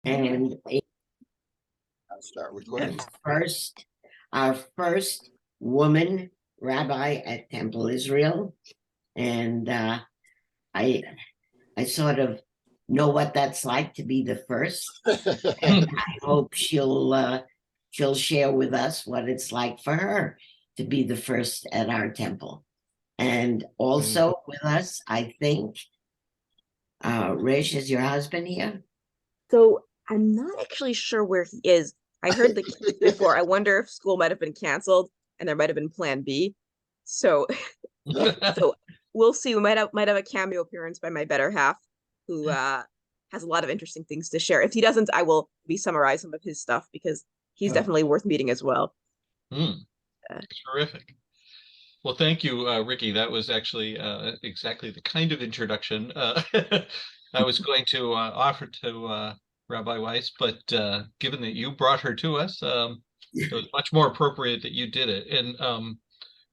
And I'll start recording. our first woman rabbi at Temple Israel, and I sort of know what that's like to be the first, and I hope she'll share with us what it's like for her to be the first at our temple. And also with us, I think, Raysh, is your husband here? So I'm not actually sure where he is. I heard the kids before. I wonder if school might have been canceled and there might have been plan B. So so we'll see. We might have a cameo appearance by my better half, who has a lot of interesting things to share. If he doesn't, I will summarize some of his stuff because he's definitely worth meeting as well. Terrific. Well, thank you, Ricky. That was actually exactly the kind of introduction I was going to offer to Rabbi Weiss, but given that you brought her to us, it was much more appropriate that you did it. And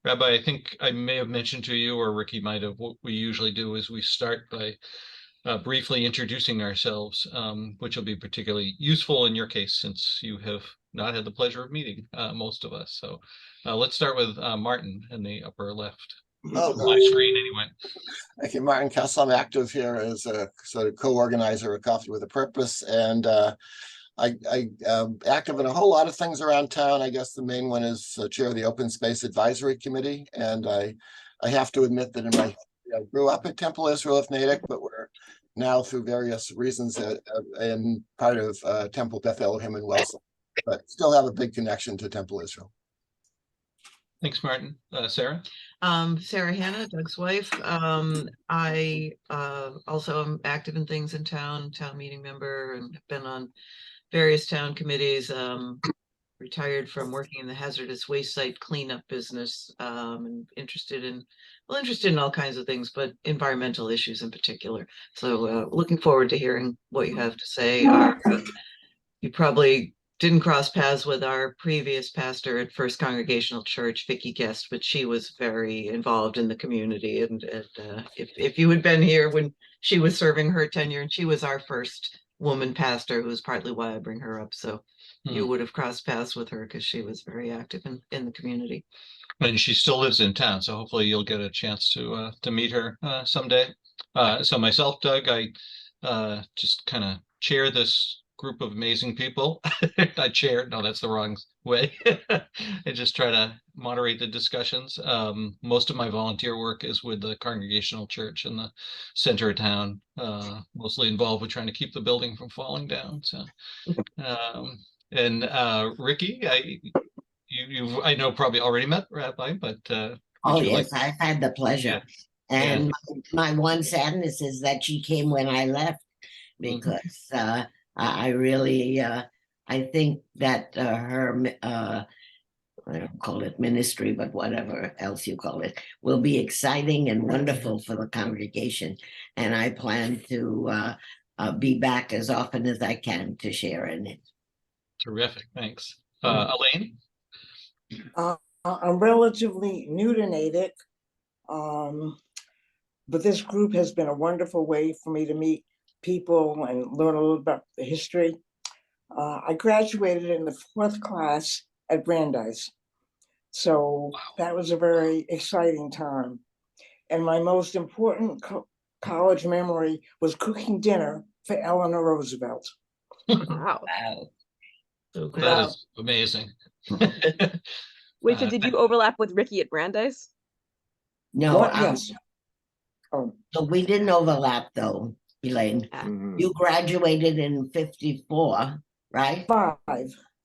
Rabbi, I think I may have mentioned to you, or Ricky might have, what we usually do is we start by briefly introducing ourselves, which will be particularly useful in your case since you have not had the pleasure of meeting most of us. So let's start with Martin in the upper left. My screen anyway. Thank you, Martin Kessel. I'm active here as a sort of co-organizer of Coffee with a Purpose, and I active in a whole lot of things around town. I guess the main one is chair of the Open Space Advisory Committee, and I have to admit that I grew up at Temple Israel of Natick, but we're now through various reasons and part of Temple Beth Elohim in Wellesley, but still have a big connection to Temple Israel. Thanks, Martin. Sarah? Sarah Hanna, Doug's wife. I also am active in things in town meeting member, and have been on various town committees. Retired from working in the hazardous waste site cleanup business, and interested in all kinds of things, but environmental issues in particular. So looking forward to hearing what you have to say. You probably didn't cross paths with our previous pastor at First Congregational Church, Vicki Guest, but she was very involved in the community. And if you had been here when she was serving her tenure, and she was our first woman pastor, who was partly why I bring her up. So you would have crossed paths with her because she was very active in the community. And she still lives in town, so hopefully you'll get a chance to meet her someday. So myself, Doug, I just kind of chair this group of amazing people. I chair, no, that's the wrong way. I just try to moderate the discussions. Most of my volunteer work is with the Congregational Church in the center of town, mostly involved with trying to keep the building from falling down. So, Ricky, I know probably already met Rabbi, but oh yes, I've had the pleasure. Yeah. And my one sadness is that she came when I left, because I really I think that her I don't call it ministry, but whatever else you call it, will be exciting and wonderful for the congregation. And I plan to be back as often as I can to share in it. Terrific, thanks. Elaine? I'm relatively new to Natick, but this group has been a wonderful way for me to meet people and learn a little about the history. I graduated in the 4th class at Brandeis, so that was a very exciting time. And my most important college memory was cooking dinner for Eleanor Roosevelt. Wow. So that is amazing. Wait, so did you overlap with Ricky at Brandeis? No, yes. So we didn't overlap though, Elaine. You graduated in 54, right?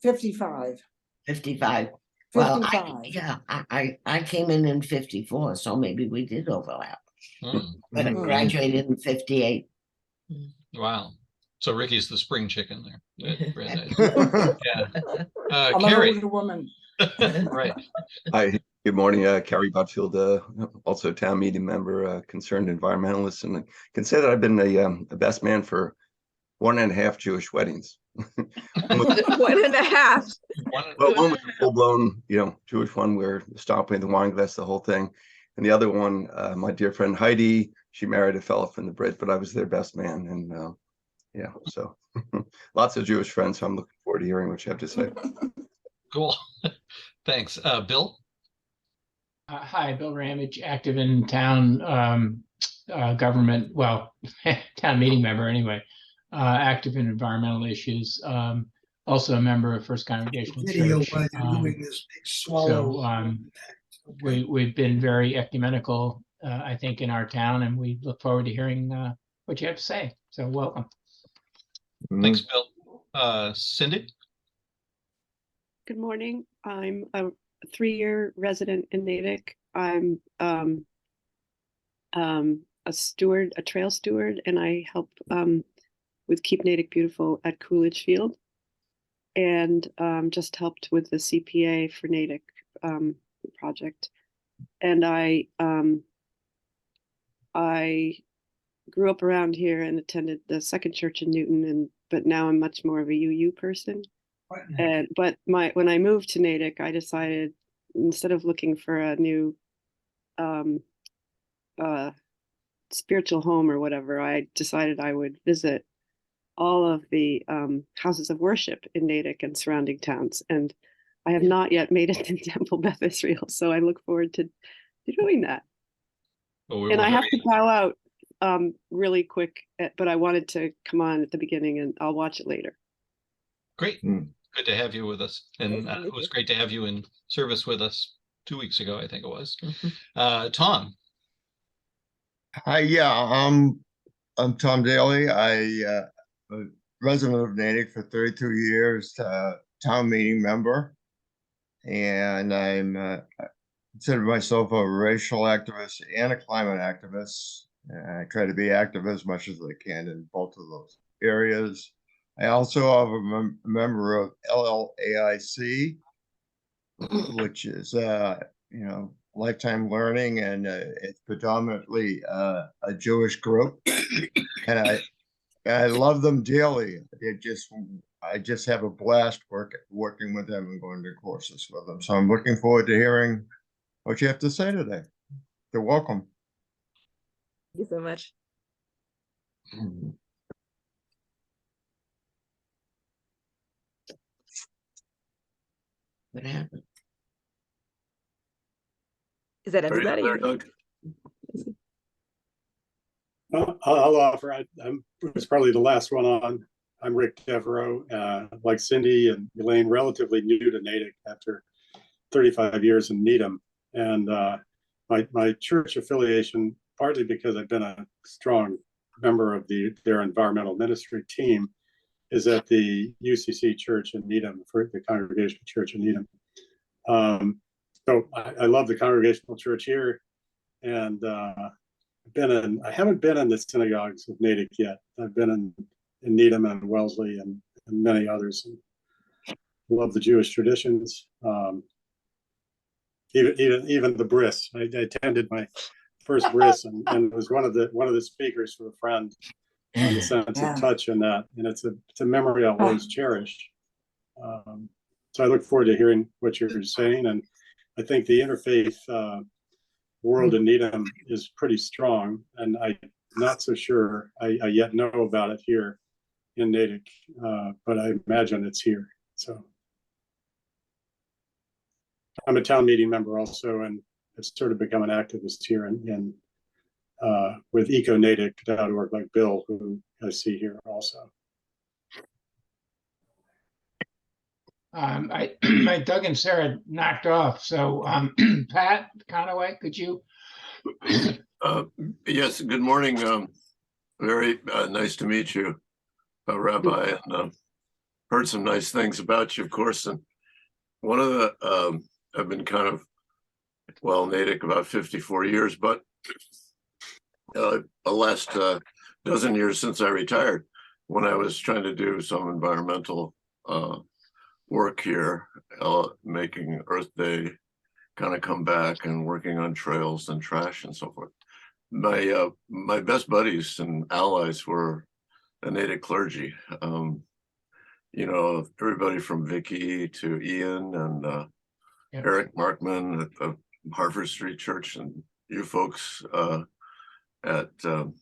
55. 55. Well, I came in 54, so maybe we did overlap. But I graduated in 58. Wow. So Ricky's the spring chicken there. Yeah. I'm Carrie. an older woman. Right. Hi, good morning. Carrie Butfield, also town meeting member, concerned environmentalist, and I can say that I've been a best man for 1.5 Jewish weddings. 1.5. Well, one was a full-blown, Jewish one where stomping the wine glass, the whole thing, and the other one, my dear friend Heidi, she married a fellow from the Brit, but I was their best man, and Yeah, so lots of Jewish friends. So I'm looking forward to hearing what you have to say. Cool. Thanks. Bill? Hi, Bill Ramage, active in town government, well, town meeting member anyway, active in environmental issues. Also a member of First Congregational Church. We've been very ecumenical, I think, in our town, and we look forward to hearing what you have to say. So welcome. Thanks, Bill. Cindy? Good morning. I'm a 3-year resident in Natick. I'm a steward, a trail steward, and I help with Keep Natick Beautiful at Coolidge Field, and just helped with the CPA for Natick project. And I grew up around here and attended the Second Church in Newton, but now I'm much more of a UU person. But when I moved to Natick, I decided, instead of looking for a new spiritual home or whatever, I decided I would visit all of the houses of worship in Natick and surrounding towns. And I have not yet made it to Temple Beth Israel, so I look forward to doing that. Well, and I have to bow out really quick, but I wanted to come on at the beginning, and I'll watch it later. Great. Good to have you with us. And it was great to have you in service with us 2 weeks ago, I think it was. Tom? Hi, yeah, I'm Tom Daly. I'm a resident of Natick for 32 years, town meeting member, and I'm consider myself a racial activist and a climate activist. I try to be active as much as I can in both of those areas. I also have a member of LLAIC, which is lifetime learning, and it's predominantly a Jewish group, and I love them dearly. I just have a blast working with them and going to courses with them. So I'm looking forward to hearing what you have to say today. You're welcome. Thank you so much. What happened? Is that everybody? I'll offer. I was probably the last one on. I'm Rick Devereaux. Like Cindy and Elaine, relatively new to Natick after 35 years in Needham. And my church affiliation, partly because I've been a strong member of their environmental ministry team, is at the UCC Church in Needham, for the Congregational Church in Needham. So I love the Congregational Church here, and I haven't been in the synagogues of Natick yet. I've been in Needham and Wellesley and many others. And love the Jewish traditions. Even the bris. I attended my first bris and was one of the speakers for a friend on the sense of touch in that, and it's a memory I'll always cherish. So I look forward to hearing what you're saying, and I think the interfaith world in Needham is pretty strong, and I'm not so sure I yet know about it here in Natick, but I imagine it's here. So I'm a town meeting member also, and I've sort of become an activist here in with econatick.org, like Bill, who I see here also. My Doug and Sarah knocked off, so Pat Conaway, could you? Yes, good morning. Very nice to meet you, Rabbi, and heard some nice things about you, of course. And one of the, I've been kind of, Natick about 54 years, but the last dozen years since I retired, when I was trying to do some environmental work here, making Earth Day kind of come back and working on trails and trash and so forth. My best buddies and allies were the Natick clergy. Everybody from Vicky to Ian and Eric Markman at the Harvard Street Church, and you folks at the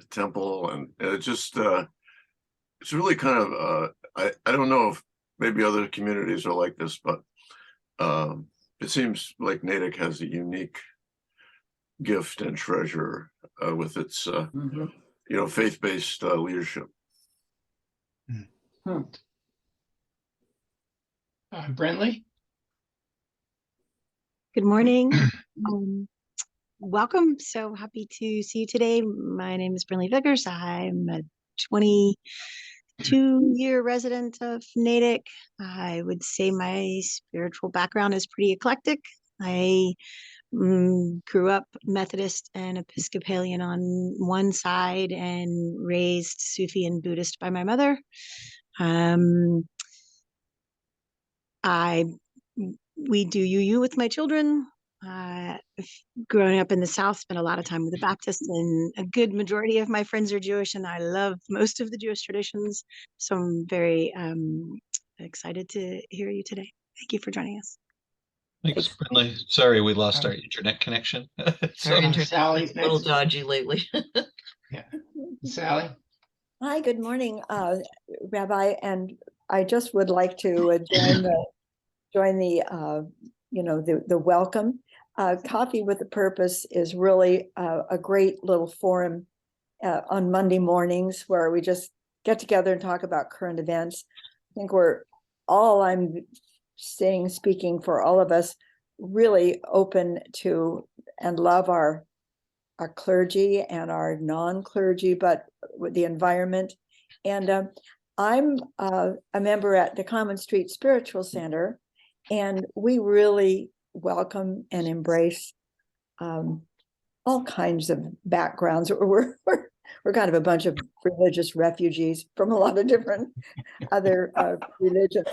temple, and it just it's really kind of, I don't know if maybe other communities are like this, but it seems like Natick has a unique gift and treasure with its, faith-based leadership. Brentley? Good morning. Welcome. So happy to see you today. My name is Brinley Vickers. I'm a 22-year resident of Natick. I would say my spiritual background is pretty eclectic. I grew up Methodist and Episcopalian on one side and raised Sufi and Buddhist by my mother. We do UU with my children. Growing up in the South, spent a lot of time with the Baptists, and a good majority of my friends are Jewish, and I love most of the Jewish traditions. So I'm very excited to hear you today. Thank you for joining us. Thanks, Brinley. Sorry, we lost our internet connection. Our internet's Sally, a little dodgy lately. Yeah, Sally. Hi, good morning, Rabbi, and I just would like to join the welcome. Coffee with a Purpose is really a great little forum on Monday mornings where we just get together and talk about current events. I think I'm saying, speaking for all of us, really open to and love our clergy and our non-clergy, but with the environment. And I'm a member at the Common Street Spiritual Center, and we really welcome and embrace all kinds of backgrounds. We're kind of a bunch of religious refugees from a lot of different other religions,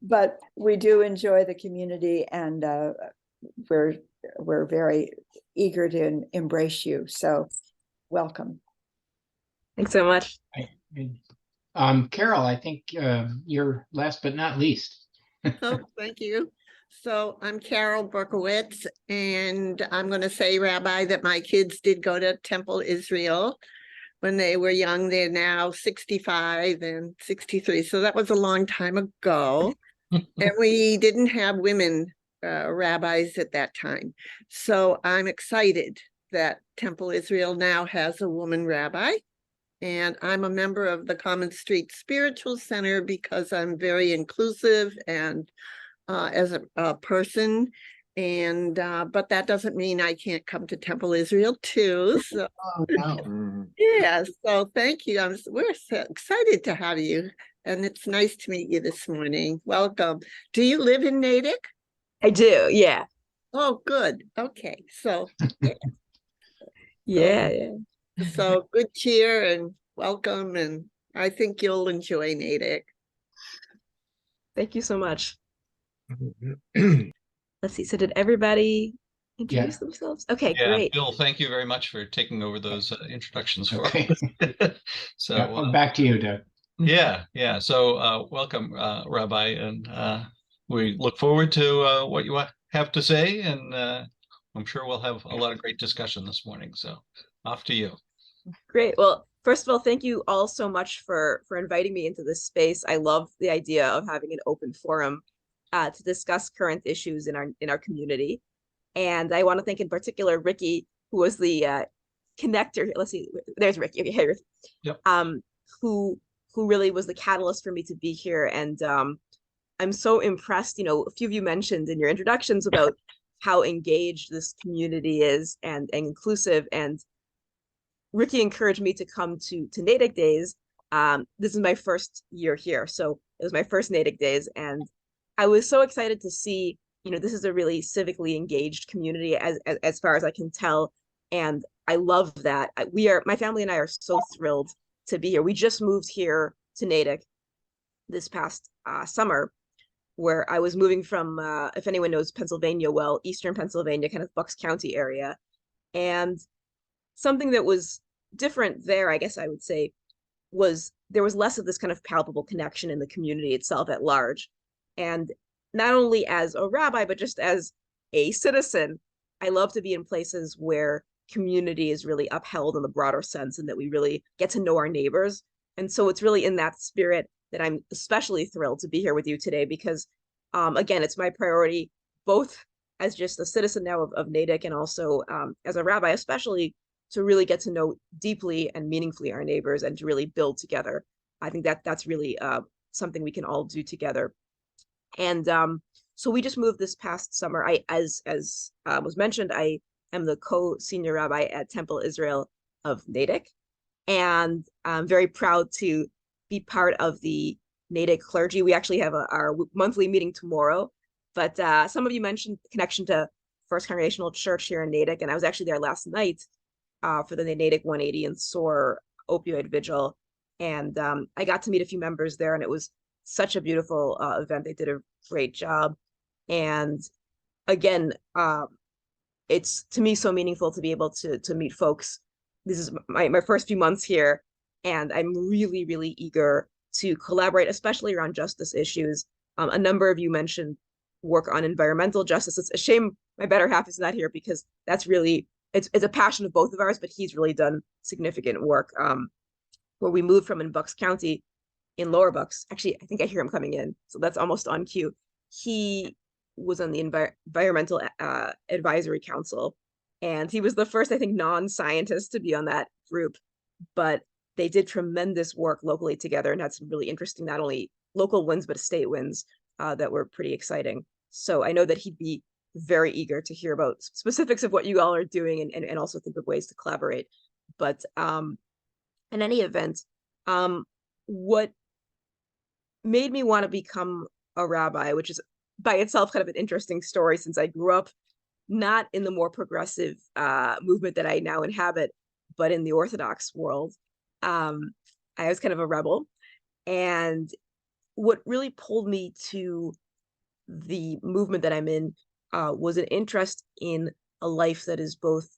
but we do enjoy the community, and we're very eager to embrace you. So welcome. Thanks so much. Carol, I think you're last but not least. Oh, thank you. So I'm Carol Berkowitz, and I'm going to say, Rabbi, that my kids did go to Temple Israel when they were young. They're now 65 and 63. So that was a long time ago. And we didn't have women rabbis at that time. So I'm excited that Temple Israel now has a woman rabbi. And I'm a member of the Common Street Spiritual Center because I'm very inclusive and as a person. And but that doesn't mean I can't come to Temple Israel too. So yeah, so thank you. We're so excited to have you, and it's nice to meet you this morning. Welcome. Do you live in Natick? I do, yeah. Oh, good. Okay, so yeah. So good cheer and welcome, and I think you'll enjoy Natick. Thank you so much. Let's see. So did everybody introduce themselves? Okay, Yeah, great. Bill, thank you very much for taking over those introductions for us. So back to you, Doug. Yeah. So welcome, Rabbi, and we look forward to what you have to say, and I'm sure we'll have a lot of great discussion this morning. So off to you. Great. Well, first of all, thank you all so much for inviting me into this space. I love the idea of having an open forum to discuss current issues in our community. And I want to thank in particular Ricky, who was the connector. Let's see, there's Ricky. Okay, hey, Ricky. Yep. Who really was the catalyst for me to be here. And I'm so impressed. A few of you mentioned in your introductions about how engaged this community is and inclusive. And Ricky encouraged me to come to Natick Days. This is my first year here, so it was my first Natick Days, and I was so excited to see. This is a really civically engaged community, as far as I can tell, and I love that. My family and I are so thrilled to be here. We just moved here to Natick this past summer, where I was moving from, if anyone knows Pennsylvania well, Eastern Pennsylvania, kind of Bucks County area, and something that was different there, I guess I would say, was there was less of this kind of palpable connection in the community itself at large. And not only as a rabbi, but just as a citizen, I love to be in places where community is really upheld in the broader sense and that we really get to know our neighbors. And so it's really in that spirit that I'm especially thrilled to be here with you today, because again, it's my priority, both as just a citizen now of Natick and also as a rabbi, especially to really get to know deeply and meaningfully our neighbors and to really build together. I think that that's really something we can all do together. And so we just moved this past summer. As was mentioned, I am the co-senior rabbi at Temple Israel of Natick, and I'm very proud to be part of the Natick clergy. We actually have our monthly meeting tomorrow, but some of you mentioned the connection to First Congregational Church here in Natick, and I was actually there last night for the Natick 180 and SOAR opioid vigil, and I got to meet a few members there, and it was such a beautiful event. They did a great job, and again, it's to me so meaningful to be able to meet folks. This is my first few months here, and I'm really, really eager to collaborate, especially around justice issues. A number of you mentioned work on environmental justice. It's a shame my better half is not here, because that's really, it's a passion of both of ours, but he's really done significant work. Where we moved from in Bucks County in Lower Bucks, actually, I think I hear him coming in, so that's almost on cue. He was on the Environmental Advisory Council, and he was the first, I think, non-scientist to be on that group, but they did tremendous work locally together and had some really interesting, not only local wins, but state wins that were pretty exciting. So I know that he'd be very eager to hear about specifics of what you all are doing and also think of ways to collaborate. But in any event, what made me want to become a rabbi, which is by itself kind of an interesting story, since I grew up not in the more progressive movement that I now inhabit, but in the Orthodox world. I was kind of a rebel, and what really pulled me to the movement that I'm in was an interest in a life that is both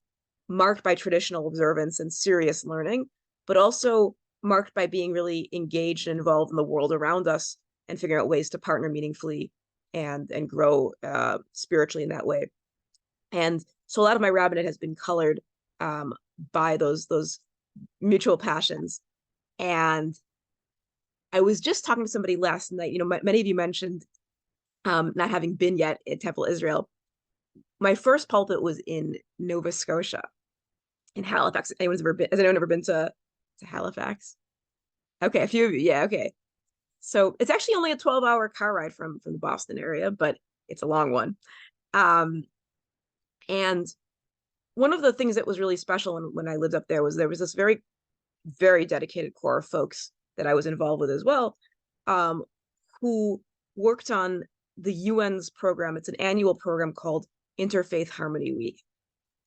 marked by traditional observance and serious learning, but also marked by being really engaged and involved in the world around us and figuring out ways to partner meaningfully and grow spiritually in that way. And so a lot of my rabbinate has been colored by those mutual passions. And I was just talking to somebody last night, you know, many of you mentioned not having been yet at Temple Israel. My first pulpit was in Nova Scotia, in Halifax. Has anyone ever been to Halifax? Okay, a few of you, yeah, okay. So it's actually only a 12-hour car ride from the Boston area, but it's a long one. And one of the things that was really special when I lived up there was this very, very dedicated core of folks that I was involved with as well, who worked on the UN's program. It's an annual program called Interfaith Harmony Week.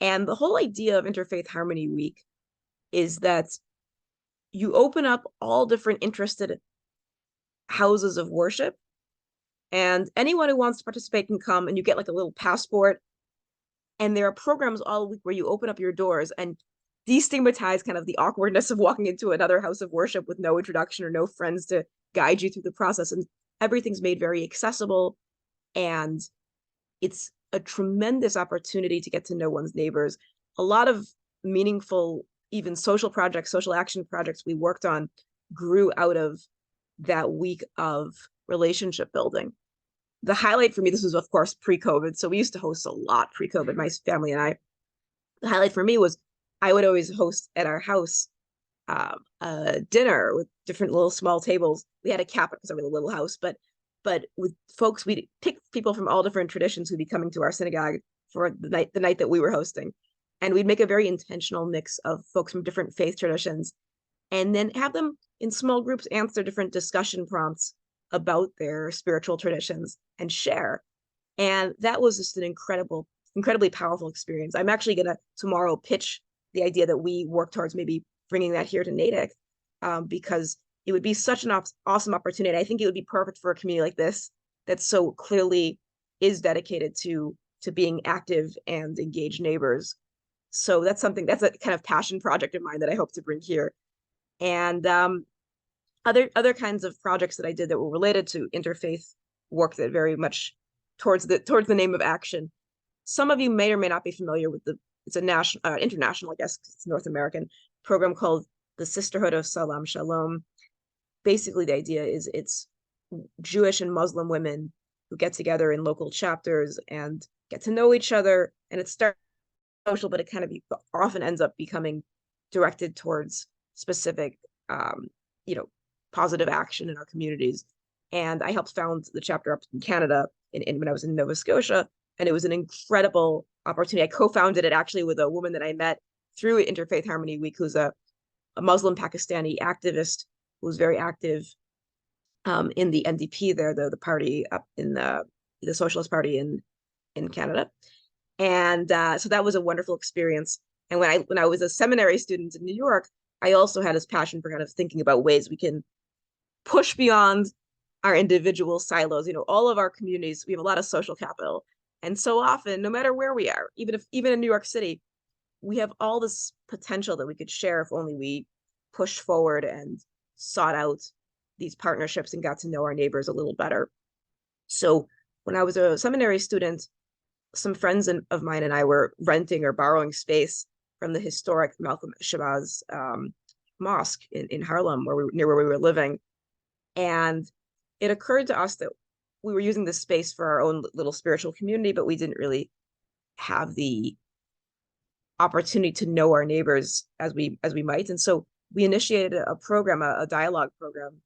And the whole idea of Interfaith Harmony Week is that you open up all different interested houses of worship, and anyone who wants to participate can come, and you get like a little passport. And there are programs all week where you open up your doors and destigmatize kind of the awkwardness of walking into another house of worship with no introduction or no friends to guide you through the process. And everything's made very accessible, and it's a tremendous opportunity to get to know one's neighbors. A lot of meaningful, even social projects, social action projects we worked on grew out of that week of relationship building. The highlight for me, this was of course pre-COVID, so we used to host a lot pre-COVID, my family and I. The highlight for me was I would always host at our house a dinner with different little small tables. We had a cap because we were a little house, but with folks, we'd pick people from all different traditions who'd be coming to our synagogue for the night that we were hosting. And we'd make a very intentional mix of folks from different faith traditions, and then have them in small groups answer different discussion prompts about their spiritual traditions and share. And that was just an incredibly powerful experience. I'm actually going to tomorrow pitch the idea that we work towards maybe bringing that here to Natick, because it would be such an awesome opportunity. I think it would be perfect for a community like this that so clearly is dedicated to being active and engaged neighbors. So that's a kind of passion project of mine that I hope to bring here. And other kinds of projects that I did that were related to interfaith work that very much towards the name of action. Some of you may or may not be familiar with it's a national, international, I guess, it's North American program called the Sisterhood of Salam Shalom. basically the idea is it's Jewish and Muslim women who get together in local chapters and get to know each other. And it starts social, but it kind of often ends up becoming directed towards specific, positive action in our communities. And I helped found the chapter up in Canada when I was in Nova Scotia, and it was an incredible opportunity. I co-founded it actually with a woman that I met through Interfaith Harmony Week, who's a Muslim Pakistani activist who's very active in the NDP there, the party up in the Socialist Party in Canada. And so that was a wonderful experience. And when I was a seminary student in New York, I also had this passion for kind of thinking about ways we can push beyond our individual silos. All of our communities, we have a lot of social capital. And so often, no matter where we are, even in New York City, we have all this potential that we could share if only we pushed forward and sought out these partnerships and got to know our neighbors a little better. So when I was a seminary student, some friends of mine and I were renting or borrowing space from the historic Malcolm Shabazz mosque in Harlem, near where we were living. And it occurred to us that we were using this space for our own little spiritual community, but we didn't really have the opportunity to know our neighbors as we might. And so we initiated a program, a dialogue program.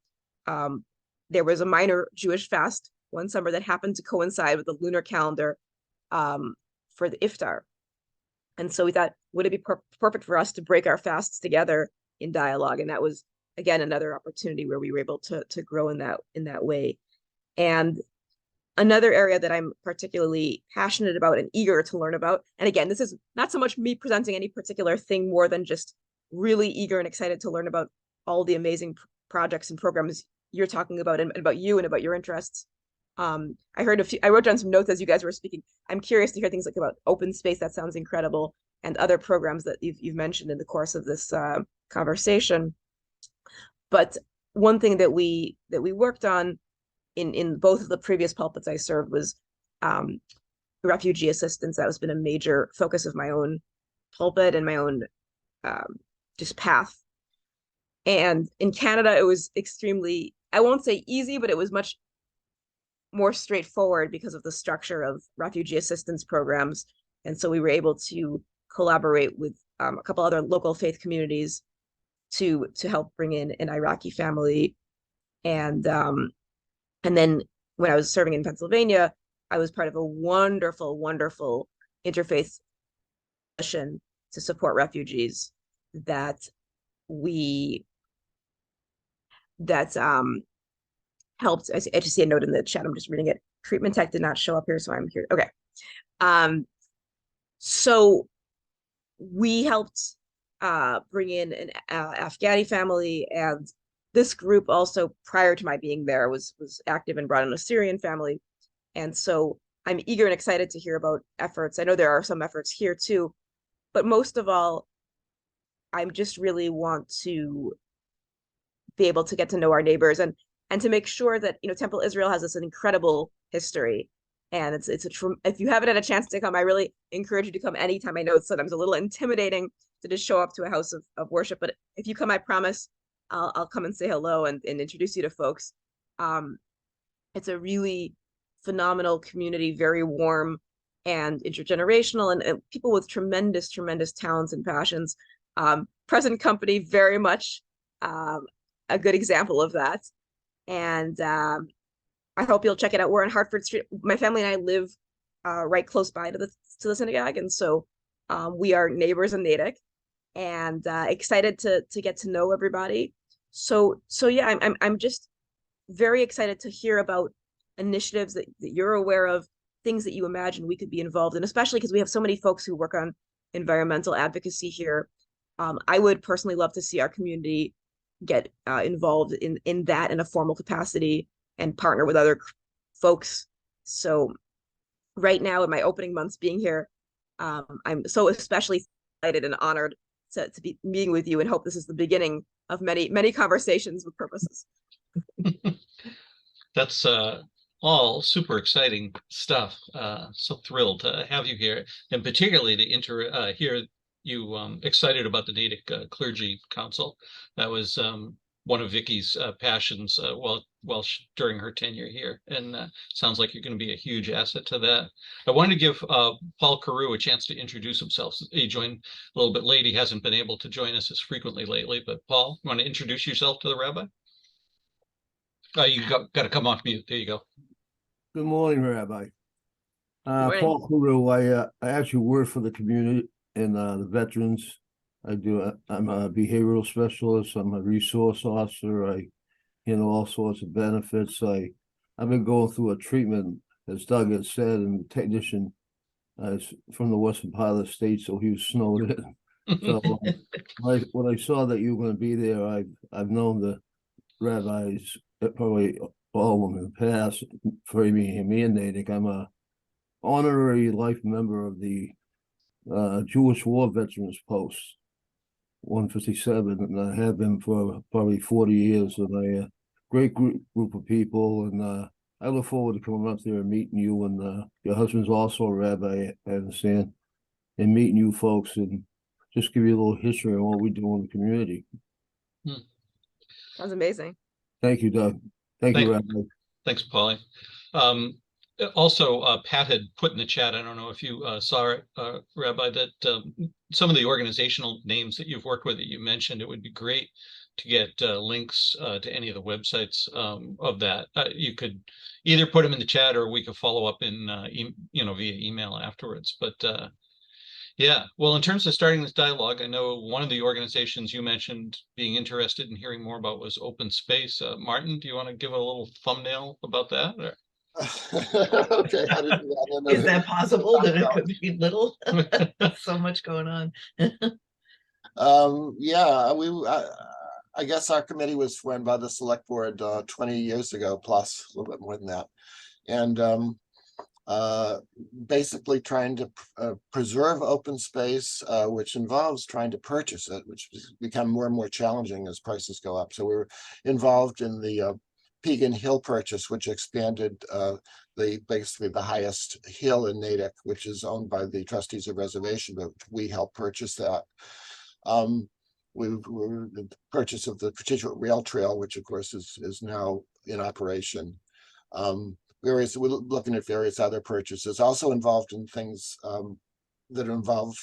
There was a minor Jewish fast one summer that happened to coincide with the lunar calendar for the iftar. And so we thought, would it be perfect for us to break our fasts together in dialogue? And that was, again, another opportunity where we were able to grow in that way. And another area that I'm particularly passionate about and eager to learn about, and again, this is not so much me presenting any particular thing, more than just really eager and excited to learn about all the amazing projects and programs you're talking about, and about you and about your interests. I wrote down some notes as you guys were speaking. I'm curious to hear things like about open space. That sounds incredible. And other programs that you've mentioned in the course of this conversation. But one thing that we worked on in both of the previous pulpits I served was refugee assistance. That has been a major focus of my own pulpit and my own just path. And in Canada, it was extremely, I won't say easy, but it was much more straightforward because of the structure of refugee assistance programs. And so we were able to collaborate with a couple other local faith communities to help bring in an Iraqi family. And then when I was serving in Pennsylvania, I was part of a wonderful, wonderful interfaith mission to support refugees that helped. I just see a note in the chat. I'm just reading it. Treatment Tech did not show up here, so I'm here. Okay. So we helped bring in an Afghani family, and this group also, prior to my being there, was active and brought in a Syrian family. And so I'm eager and excited to hear about efforts. I know there are some efforts here too, but most of all, I just really want to be able to get to know our neighbors and to make sure that, Temple Israel has this incredible history. And if you haven't had a chance to come, I really encourage you to come anytime. I know it's sometimes a little intimidating to just show up to a house of worship, but if you come, I promise I'll come and say hello and introduce you to folks. It's a really phenomenal community, very warm and intergenerational, and people with tremendous, tremendous talents and passions. Present company, very much a good example of that. And I hope you'll check it out. We're on Hartford Street. My family and I live right close by to the synagogue, and so we are neighbors in Natick, and excited to get to know everybody. So yeah, I'm just very excited to hear about initiatives that you're aware of, things that you imagine we could be involved in, especially because we have so many folks who work on environmental advocacy here. I would personally love to see our community get involved in that in a formal capacity and partner with other folks. So right now in my opening months being here, I'm so especially excited and honored to be meeting with you, and hope this is the beginning of many, many conversations with purposes. That's all super exciting stuff. So thrilled to have you here, and particularly to hear you excited about the Natick Clergy Council. That was one of Vicky's passions during her tenure here, and sounds like you're going to be a huge asset to that. I wanted to give Paul Carew a chance to introduce himself. He joined a little bit late. He hasn't been able to join us as frequently lately, but Paul, you want to introduce yourself to the Rabbi? You got to come off mute. There you go. Good morning, Rabbi. morning. Paul Carew. I actually work for the community and the veterans. I'm a behavioral specialist. I'm a resource officer. I handle all sorts of benefits. I've been going through a treatment, as Doug has said, and the technician is from the western part of the state, so he was snowed in. So when I saw that you were going to be there, I've known the rabbis, probably all of them in the past, for me and Natick. I'm a honorary life member of the Jewish War Veterans Post 157, and I have been for probably 40 years. And a great group of people, and I look forward to coming up there and meeting you. And your husband's also a rabbi, I understand, and meeting you folks, and just give you a little history on what we do in the community. Sounds amazing. Thank you, Doug. Thank you, Rabbi. Thanks, Paulie. Also, Pat had put in the chat, I don't know if you saw it, Rabbi, that some of the organizational names that you've worked with that you mentioned, it would be great to get links to any of the websites of that. You could either put them in the chat, or we could follow up in via email afterwards. But yeah, well, in terms of starting this dialogue, I know one of the organizations you mentioned being interested in hearing more about was Open Space. Martin, do you want to give a little thumbnail about that? Or? Okay. Is that possible that it could be little? So much going on. Yeah, I guess our committee was run by the select board 20 years ago, plus a little bit more than that. And basically trying to preserve open space, which involves trying to purchase it, which has become more and more challenging as prices go up. So we were involved in the Pegan Hill purchase, which expanded basically the highest hill in Natick, which is owned by the trustees of reservation, but we helped purchase that. We were the purchase of the Protectorate Rail Trail, which of course is now in operation. We're looking at various other purchases, also involved in things that involve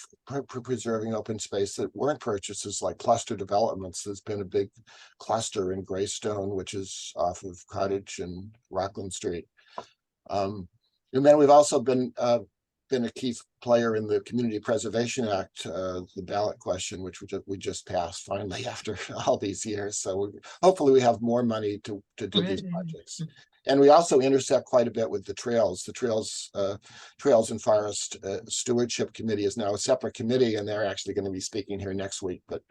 preserving open space that weren't purchases, like cluster developments. There's been a big cluster in Greystone, which is off of Cottage and Rockland Street. And then we've also been a key player in the Community Preservation Act, the ballot question, which we just passed finally after all these years. So hopefully we have more money to do these projects. And we also intersect quite a bit with the trails. The Trails and Forest Stewardship Committee is now a separate committee, and they're actually going to be speaking here next week. But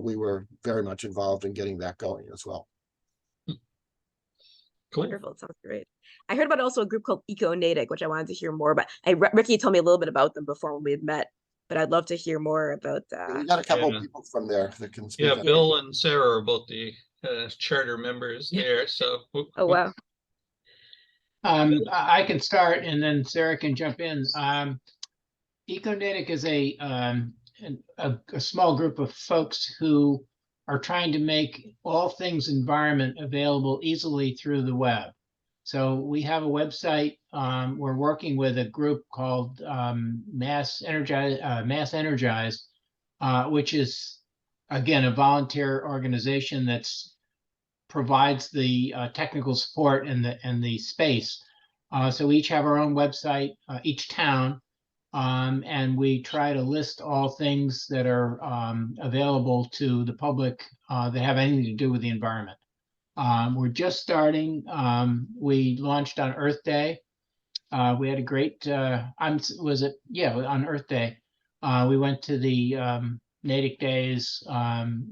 we were very much involved in getting that going as well. Cool. Wonderful. It sounds great. I heard about also a group called Eco Natick, which I wanted to hear more about. Ricky told me a little bit about them before when we had met, but I'd love to hear more about We got a couple of people from there that can speak. Yeah, Bill and Sarah are both the charter members there. So oh wow. I can start, and then Sarah can jump in. Eco Natick is a small group of folks who are trying to make all things environment available easily through the web. So we have a website. We're working with a group called Mass Energized, which is, again, a volunteer organization that's provides the technical support and the space. So we each have our own website, each town, and we try to list all things that are available to the public that have anything to do with the environment. We're just starting. We launched on Earth Day. We had a great, on Earth Day. We went to the Natick Days.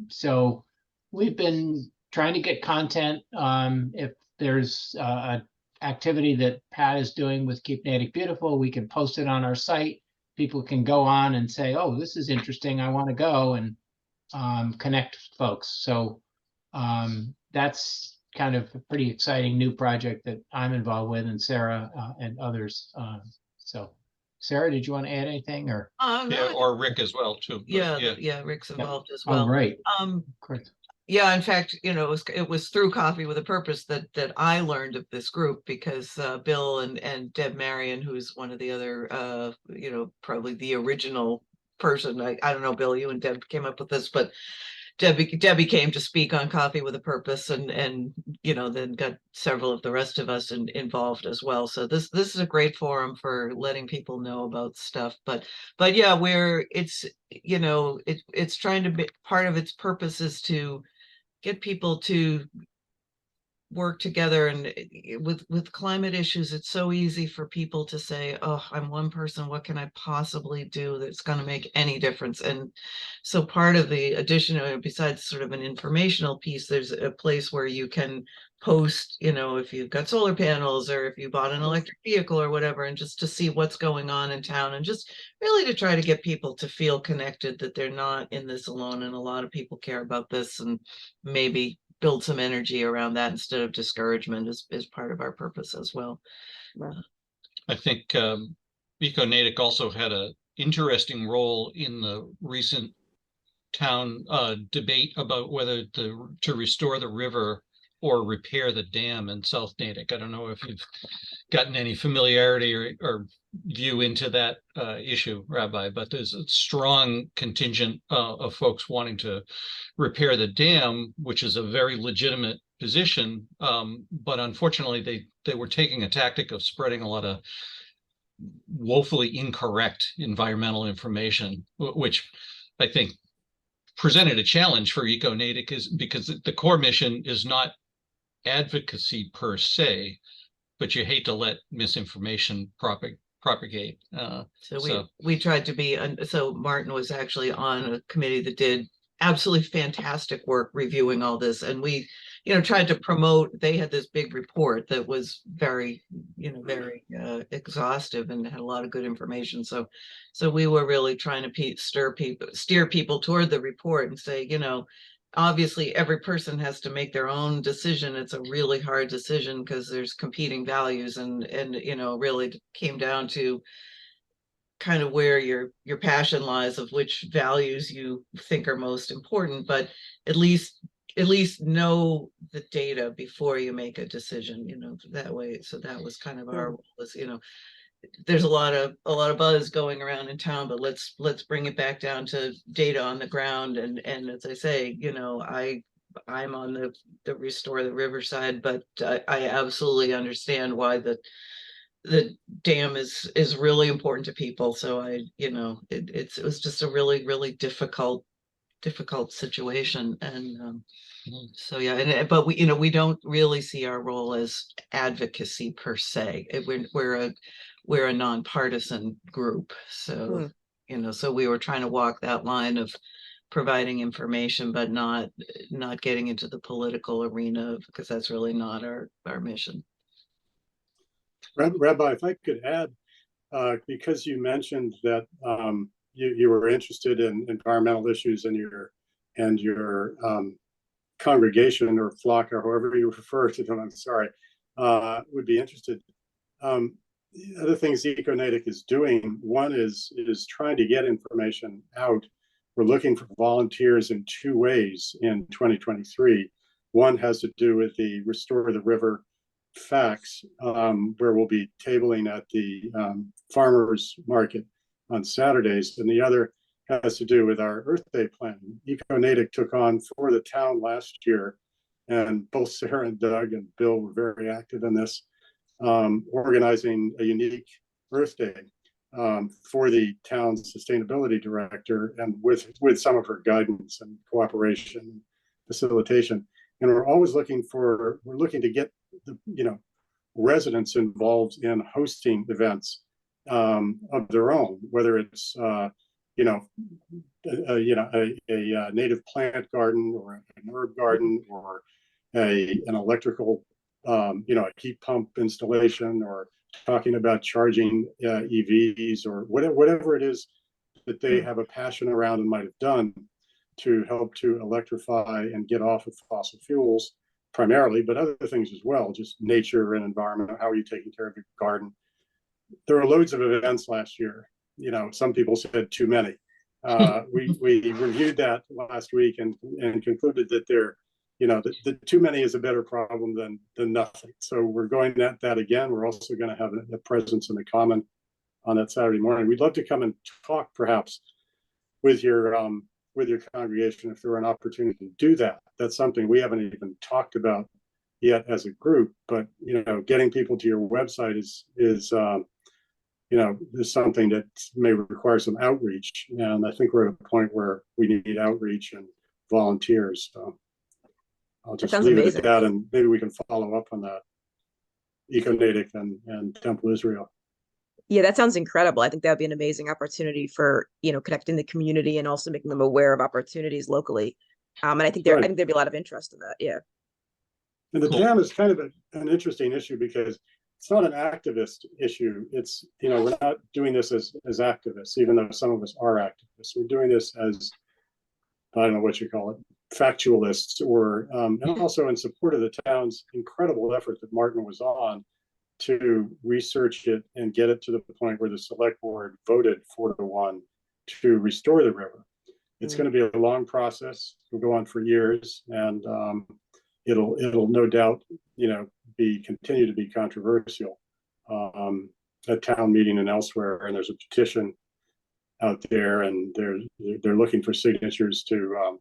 So we've been trying to get content. If there's an activity that Pat is doing with Keep Natick Beautiful, we can post it on our site. People can go on and say, oh, this is interesting, I want to go, and connect folks. So that's kind of a pretty exciting new project that I'm involved with, and Sarah and others. So Sarah, did you want to add anything, or? Yeah, or Rick as well too. Yeah, Rick's involved as well. Oh, right. Of course. Yeah, in fact, it was through Coffee with a Purpose that I learned of this group, because Bill and Deb Marion, who's one of the other, probably the original person. I don't know, Bill, you and Deb came up with this, but Debbie came to speak on Coffee with a Purpose, and then got several of the rest of us involved as well. So this is a great forum for letting people know about stuff. But yeah, it's trying to be, part of its purpose is to get people to work together. And with climate issues, it's so easy for people to say, oh, I'm one person, what can I possibly do that's going to make any difference? And so part of the addition, besides sort of an informational piece, there's a place where you can post, if you've got solar panels or if you bought an electric vehicle or whatever, and just to see what's going on in town, and just really to try to get people to feel connected, that they're not in this alone, and a lot of people care about this, and maybe build some energy around that instead of discouragement is part of our purpose as well. I think Natick also had an interesting role in the recent town debate about whether to restore the river or repair the dam in South Natick. I don't know if you've gotten any familiarity or view into that issue, Rabbi, but there's a strong contingent of folks wanting to repair the dam, which is a very legitimate position. But unfortunately, they were taking a tactic of spreading a lot of woefully incorrect environmental information, which I think presented a challenge for Natick, is because the core mission is not advocacy per se, but you hate to let misinformation propagate. So we tried to be, so Martin was actually on a committee that did absolutely fantastic work reviewing all this, and we tried to promote. They had this big report that was very exhaustive and had a lot of good information, so we were really trying to steer people toward the report and say, obviously every person has to make their own decision. It's a really hard decision because there's competing values, and really came down to kind of where your passion lies, of which values you think are most important, but at least know the data before you make a decision, that way. So that was kind of our role, is, there's a lot of buzz going around in town, but let's bring it back down to data on the ground. And as I say, I'm on the restore the river side, but I absolutely understand why the dam is really important to people. So it was just a really, really difficult situation. And so yeah, but we don't really see our role as advocacy per se. We're a nonpartisan group. So so we were trying to walk that line of providing information, but not getting into the political arena, because that's really not our mission. Rabbi, if I could add, because you mentioned that you were interested in environmental issues in your congregation or flock, or however you refer to them, I'm sorry, would be interested. Other things Natick is doing, one is trying to get information out. We're looking for volunteers in two ways in 2023. One has to do with the Restore the River facts, where we'll be tabling at the farmers market on Saturdays, and the other has to do with our Earth Day planning. Natick took on for the town last year, and both Sarah and Doug and Bill were very active in this, organizing a unique Earth Day for the town's sustainability director, and with some of her guidance and cooperation and facilitation. And we're looking to get the residents involved in hosting events of their own, whether it's a native plant garden, or an herb garden, or an electrical a heat pump installation, or talking about charging EVs, or whatever it is that they have a passion around and might have done to help to electrify and get off of fossil fuels primarily, but other things as well, just nature and environment. How are you taking care of your garden? There were loads of events last year. Some people said too many. We reviewed that last week and concluded that the too many is a better problem than nothing. So we're going at that again. We're also going to have a presence in the common on that Saturday morning. We'd love to come and talk perhaps with your congregation if there were an opportunity to do that. That's something we haven't even talked about yet as a group, but getting people to your website is something that may require some outreach. And I think we're at a point where we need outreach and volunteers. So I'll just leave it at that, and maybe we can follow up on that. Natick and Temple Israel. Yeah, that sounds incredible. I think that would be an amazing opportunity for, connecting the community and also making them aware of opportunities locally. And I think there'd be a lot of interest in that. Yeah. And the dam is kind of an interesting issue because it's not an activist issue. It's, we're not doing this as activists, even though some of us are activists. We're doing this as, I don't know what you call it, factualists, or and also in support of the town's incredible effort that Martin was on to research it and get it to the point where the select board voted 4-1 to restore the river. It's going to be a long process. It'll go on for years, and it'll no doubt, continue to be controversial at town meeting and elsewhere. And there's a petition out there, and they're looking for signatures to,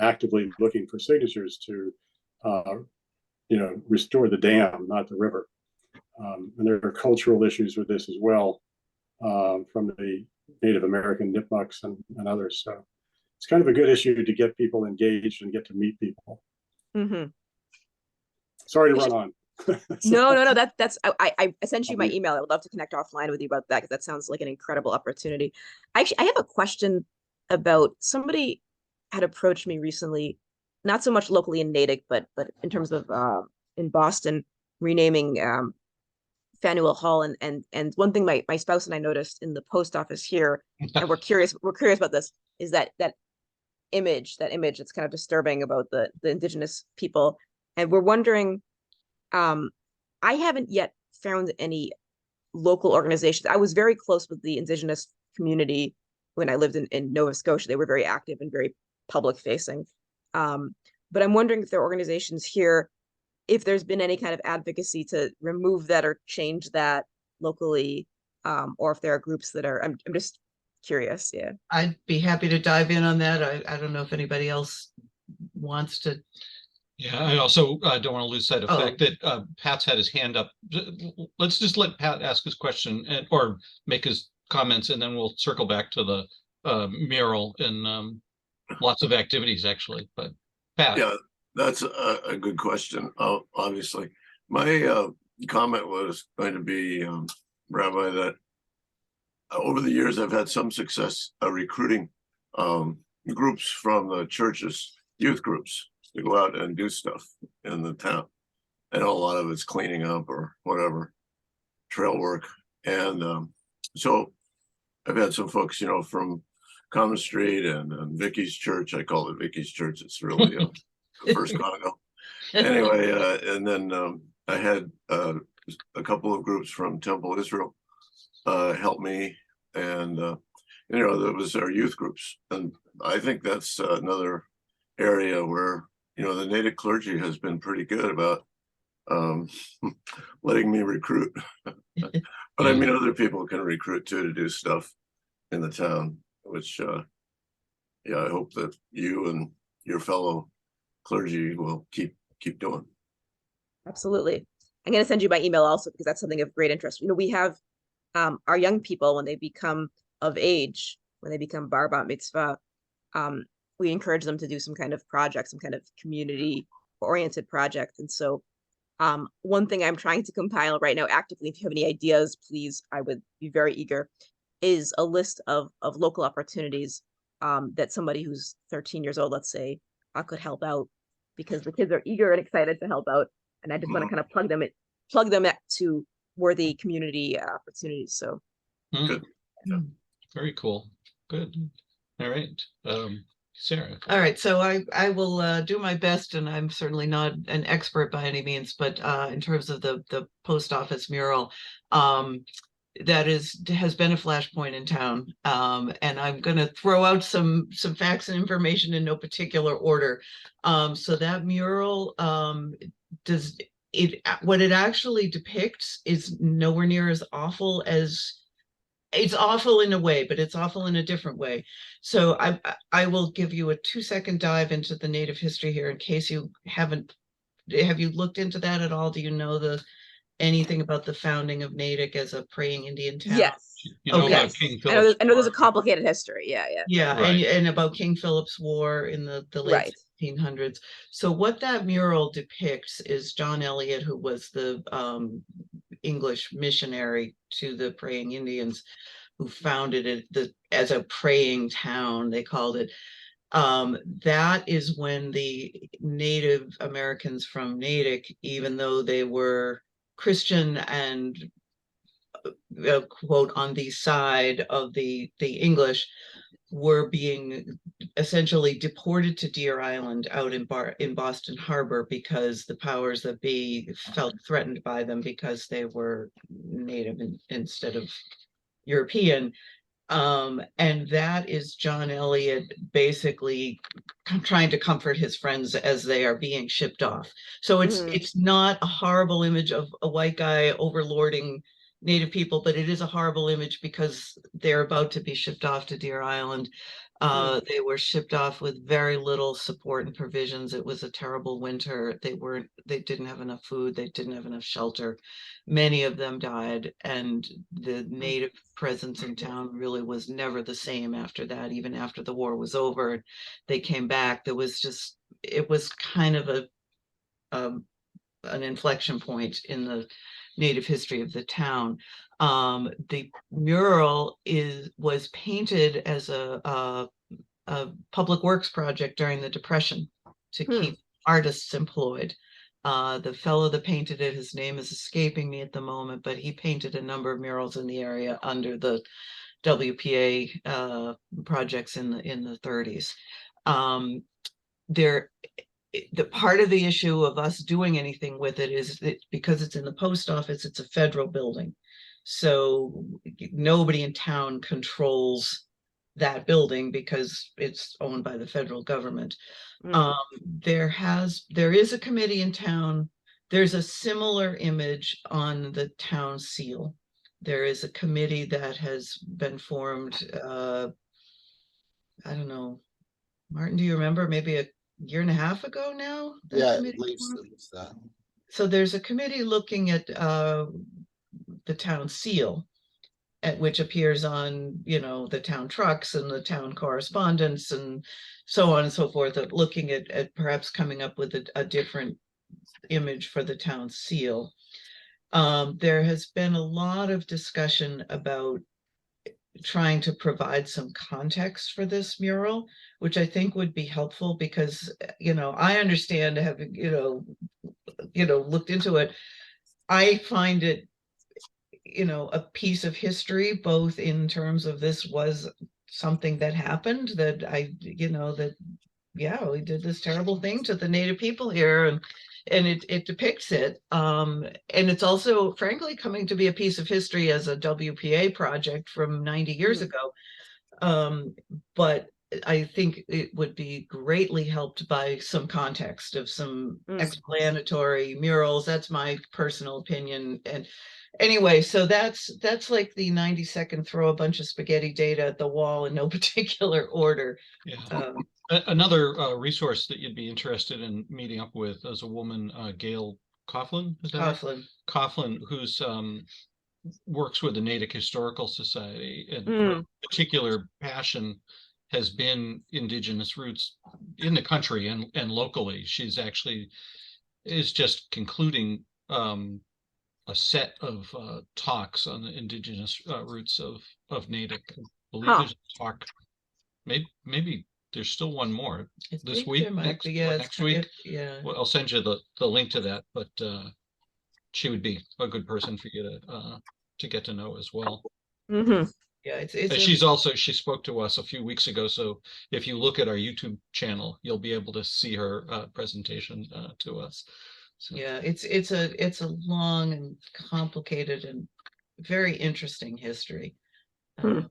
actively looking for signatures to, restore the dam, not the river. And there are cultural issues with this as well, from the Native American Nipmucs and others. So it's kind of a good issue to get people engaged and get to meet people. Mm-hmm. Sorry to run on. No. That's I sent you my email. I would love to connect offline with you about that, because that sounds like an incredible opportunity. Actually, I have a question about somebody had approached me recently, not so much locally in Natick, but in terms of in Boston, renaming Faneuil Hall, and one thing my spouse and I noticed in the post office here, and we're curious about this, is that image that's kind of disturbing about the indigenous people. And we're wondering, I haven't yet found any local organizations. I was very close with the indigenous community when I lived in Nova Scotia. They were very active and very public facing. But I'm wondering if there are organizations here, if there's been any kind of advocacy to remove that or change that locally, or if there are groups that are, I'm just curious. Yeah. I'd be happy to dive in on that. I don't know if anybody else wants to. Yeah, I also don't want to lose sight of the fact that Pat's had his hand up. Let's just let Pat ask his question or make his comments, and then we'll circle back to the mural and lots of activities, actually. But Pat. Yeah, that's a good question. Obviously, my comment was going to be, Rabbi, that over the years I've had some success recruiting groups from the churches, youth groups, to go out and do stuff in the town. And a lot of it's cleaning up or whatever, trail work. And so I've had some folks, from Common Street and Vicky's Church. I call it Vicky's Church. It's really the first Congo. Anyway, and then I had a couple of groups from Temple Israel help me. And, that was our youth groups. And I think that's another area where, the Natick clergy has been pretty good about letting me recruit. But I mean, other people can recruit too to do stuff in the town, which, I hope that you and your fellow clergy will keep doing. Absolutely. I'm going to send you my email also, because that's something of great interest. We have our young people, when they become of age, when they become bar bat mitzvah, we encourage them to do some kind of project, some kind of community-oriented project. And so one thing I'm trying to compile right now actively, if you have any ideas, please, I would be very eager, is a list of local opportunities that somebody who's 13 years old, let's say, could help out, because the kids are eager and excited to help out. And I just want to kind of plug them to worthy community opportunities. So good. Yeah. Very cool. Good. All right. Sarah. All right, so I will do my best, and I'm certainly not an expert by any means, but in terms of the post office mural, has been a flashpoint in town. And I'm going to throw out some facts and information in no particular order. So that mural, what it actually depicts is nowhere near as awful as, it's awful in a way, but it's awful in a different way. So I will give you a 2-second dive into the Native history here in case you haven't. Have you looked into that at all? Do you know anything about the founding of Natick as a praying Indian town? Yes. You know Okay. about King I know, Philip's I know there's a War. complicated history. Yeah, yeah. Yeah, Right. and about King Philip's War in the late Right. 1600s. So what that mural depicts is John Eliot, who was the English missionary to the praying Indians, who founded it as a praying town, they called it. That is when the Native Americans from Natick, even though they were Christian and quote on the side of the English, were being essentially deported to Deer Island out in Boston Harbor because the powers that be felt threatened by them because they were Native instead of European. And that is John Eliot basically trying to comfort his friends as they are being shipped off. So it's not a horrible image of a white guy overlording Native people, but it is a horrible image because they're about to be shipped off to Deer Island. They were shipped off with very little support and provisions. It was a terrible winter. They didn't have enough food. They didn't have enough shelter. Many of them died, and the Native presence in town really was never the same after that. Even after the war was over, they came back. It was kind of an inflection point in the Native history of the town. The mural was painted as a public works project during the Depression to keep artists employed. The fellow that painted it, his name is escaping me at the moment, but he painted a number of murals in the area under the WPA projects in the 30s. The part of the issue of us doing anything with it is that because it's in the post office, it's a federal building. So nobody in town controls that building because it's owned by the federal government. There is a committee in town. There's a similar image on the town seal. There is a committee that has been formed. I don't know, Martin, do you remember? Maybe a year and a half ago now? Yeah, at least that. So there's a committee looking at the town seal, which appears on, the town trucks and the town correspondence and so on and so forth, looking at perhaps coming up with a different image for the town seal. There has been a lot of discussion about trying to provide some context for this mural, which I think would be helpful because, I understand having, looked into it. I find it, a piece of history, both in terms of this was something that happened, that we did this terrible thing to the Native people here, and it depicts it. And it's also, frankly, coming to be a piece of history as a WPA project from 90 years ago. But I think it would be greatly helped by some context of some explanatory murals. That's my personal opinion. And anyway, so that's like the 90-second throw a bunch of spaghetti data at the wall in no particular order. Yeah. Another resource that you'd be interested in meeting up with is a woman, Gail Coughlin. Is that Coughlin. Coughlin, who's works with the Natick Historical Society, and her particular passion has been Indigenous roots in the country and locally. She's actually is just concluding a set of talks on the Indigenous roots of Natick. I believe there's a talk. Maybe there's still one more this week. Next week. Yeah. Well, I'll send you the link to that, but she would be a good person for you to get to know as well. Yeah, she spoke to us a few weeks ago. So if you look at our YouTube channel, you'll be able to see her presentation to us. So. Yeah, it's a long and complicated and very interesting history. Hmm.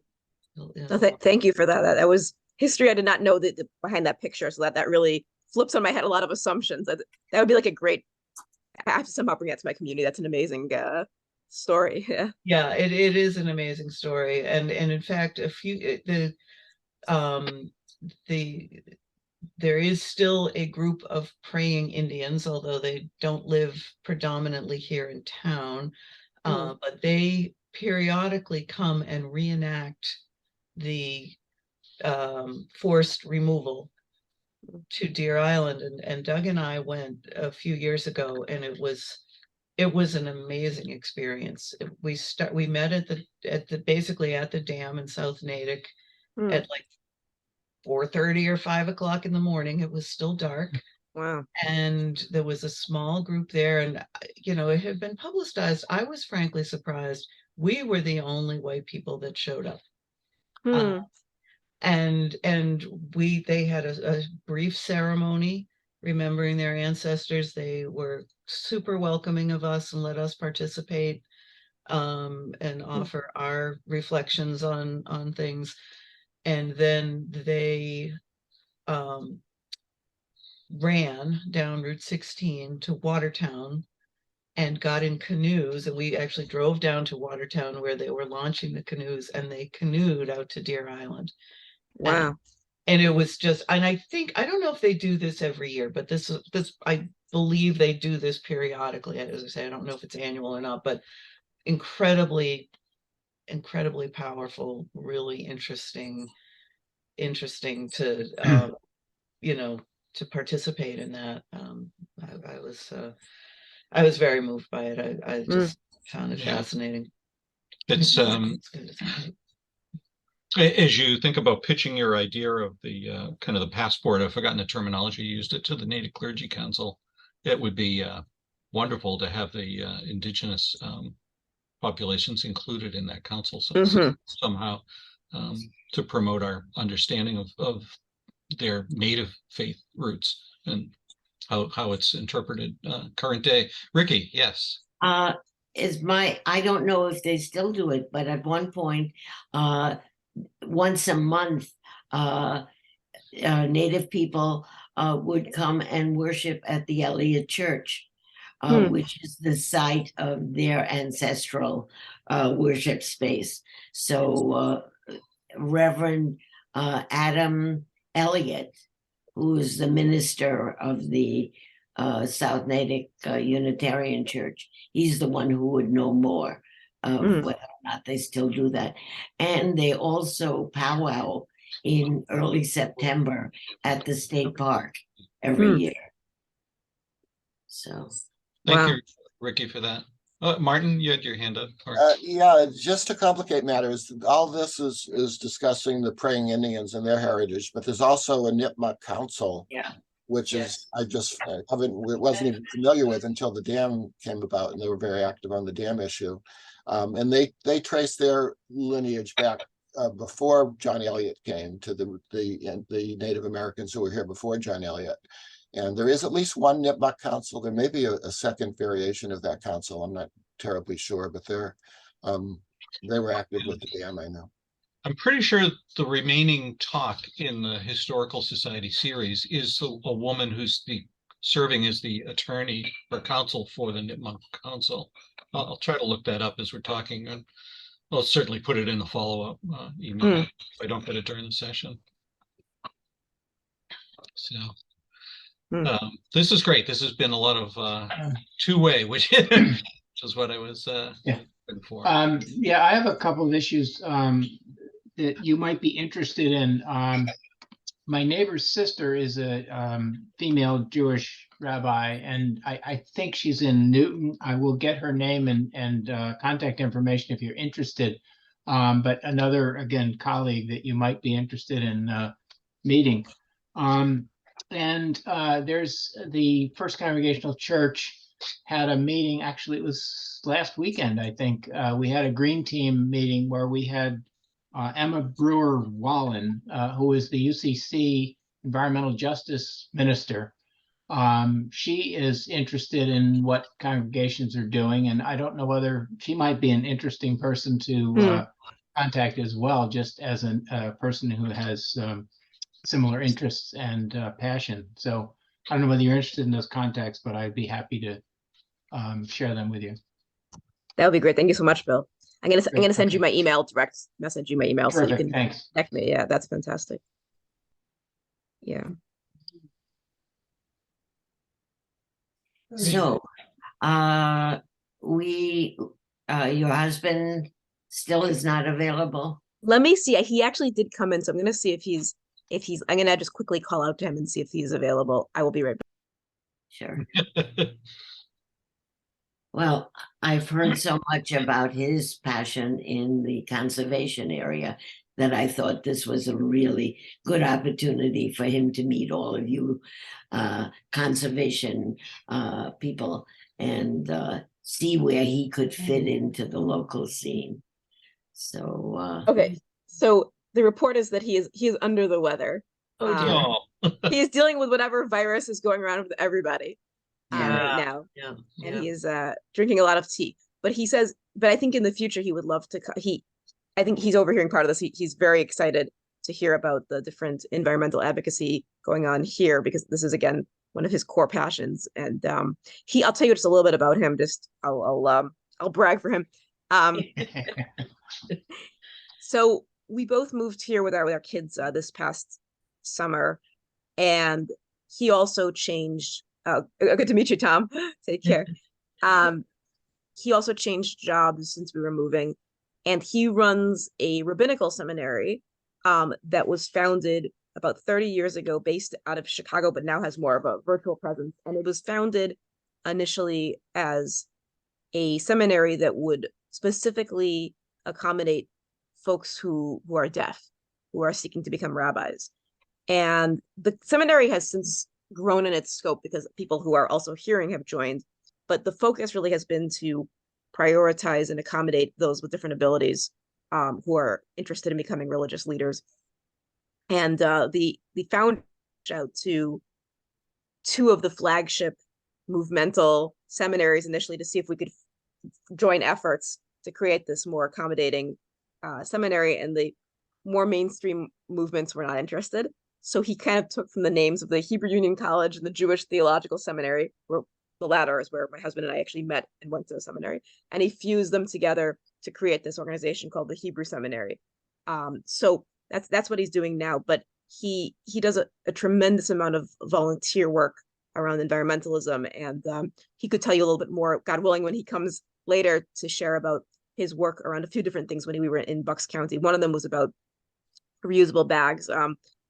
Yeah. No, thank you for that. That was history I did not know that behind that picture. So that really flips on my head a lot of assumptions. That would be like a great. I have to somehow bring that to my community. That's an amazing story. Yeah. Yeah, it is an amazing story, and in fact, there is still a group of praying Indians, although they don't live predominantly here in town, but they periodically come and reenact the forced removal to Deer Island, and Doug and I went a few years ago, and it was an amazing experience. We met at the basically at the dam in South Natick at like 4:30 or 5 o'clock in the morning. It was still dark. Wow. And there was a small group there, and it had been publicized. I was frankly surprised. We were the only white people that showed up. And they had a brief ceremony remembering their ancestors. They were super welcoming of us and let us participate and offer our reflections on things. And then they ran down Route 16 to Watertown and got in canoes, and we actually drove down to Watertown where they were launching the canoes, and they canoed out to Deer Island. Wow. And it was just, and I don't know if they do this every year, but this I believe they do this periodically. As I say, I don't know if it's annual or not, but incredibly powerful, really interesting to to participate in that. I was very moved by it. I just found it fascinating. It's as you think about pitching your idea of the kind of the passport, I've forgotten the terminology you used it to the Native Clergy Council. It would be wonderful to have the indigenous populations included in that council somehow to promote our understanding of their native faith roots and how it's interpreted current day. Ricky, yes. I don't know if they still do it, but at one point, once a month, Native people would come and worship at the Elliott Church, which is the site of their ancestral worship space. So Reverend Adam Elliott, who is the minister of the South Natick Unitarian Church, he's the one who would know more of whether or not they still do that. And they also powwow in early September at the state park every year. So thank you, Ricky, for that. Martin, you had your hand up. Yeah, just to complicate matters, all this is discussing the praying Indians and their heritage, but there's also a Nipmuc Council, which is I wasn't even familiar with until the dam came about, and they were very active on the dam issue, and they trace their lineage back before John Eliot came to the Native Americans who were here before John Eliot. And there is at least one Nipmuc Council. There may be a second variation of that council. I'm not terribly sure, but they were active with the dam, I know. I'm pretty sure the remaining talk in the Historical Society series is a woman who's serving as the attorney or counsel for the Nipmuc Council. I'll try to look that up as we're talking, and I'll certainly put it in the follow-up email if I don't get it during the session. So. This is great. This has been a lot of two-way, which is what I was looking for. Yeah, I have a couple of issues that you might be interested in. My neighbor's sister is a female Jewish rabbi, and I think she's in Newton. I will get her name and contact information if you're interested. But another, again, colleague that you might be interested in meeting. And there's the First Congregational Church had a meeting. Actually, it was last weekend, I think. We had a green team meeting where we had Emma Brewer-Wallen, who is the UCC Environmental Justice Minister. She is interested in what congregations are doing, and I don't know whether she might be an interesting person to contact as well, just as a person who has similar interests and passion. So I don't know whether you're interested in those contacts, but I'd be happy to share them with you. That would be great. Thank you so much, Bill. I'm Great, gonna send you okay. my email, direct message you my email, so you Terrific, can thanks. connect me. Yeah, that's fantastic. Yeah. So, your husband still is not available? Let me see. He actually did come in, so I'm gonna see if he's I'm gonna just quickly call out to him and see if he's available. I will be right back. Sure. Well, I've heard so much about his passion in the conservation area that I thought this was a really good opportunity for him to meet all of you conservation people and see where he could fit into the local scene. So Okay, so the report is that he is under the weather. Oh dear. He is dealing with whatever virus is going around with everybody right Yeah, now, yeah, and yeah. he is drinking a lot of tea. But he says, but I think in the future he would love to. I think he's overhearing part of this. He's very excited to hear about the different environmental advocacy going on here, because this is again one of his core passions. And I'll tell you just a little bit about him. Just I'll brag for him. So we both moved here with our kids this past summer, and he also changed. Good to meet you, Tom. Take care. He also changed jobs since we were moving, and he runs a rabbinical seminary that was founded about 30 years ago, based out of Chicago, but now has more of a virtual presence. And it was founded initially as a seminary that would specifically accommodate folks who are deaf, who are seeking to become rabbis. And the seminary has since grown in its scope because people who are also hearing have joined, but the focus really has been to prioritize and accommodate those with different abilities who are interested in becoming religious leaders. And the founder reached out to two of the flagship movemental seminaries initially to see if we could join efforts to create this more accommodating seminary, and the more mainstream movements were not interested. So he kind of took from the names of the Hebrew Union College and the Jewish Theological Seminary, where the latter is where my husband and I actually met and went to the seminary, and he fused them together to create this organization called the Hebrew Seminary. So that's what he's doing now, but he does a tremendous amount of volunteer work around environmentalism, and he could tell you a little bit more, God willing, when he comes later to share about his work around a few different things when we were in Bucks County. One of them was about reusable bags,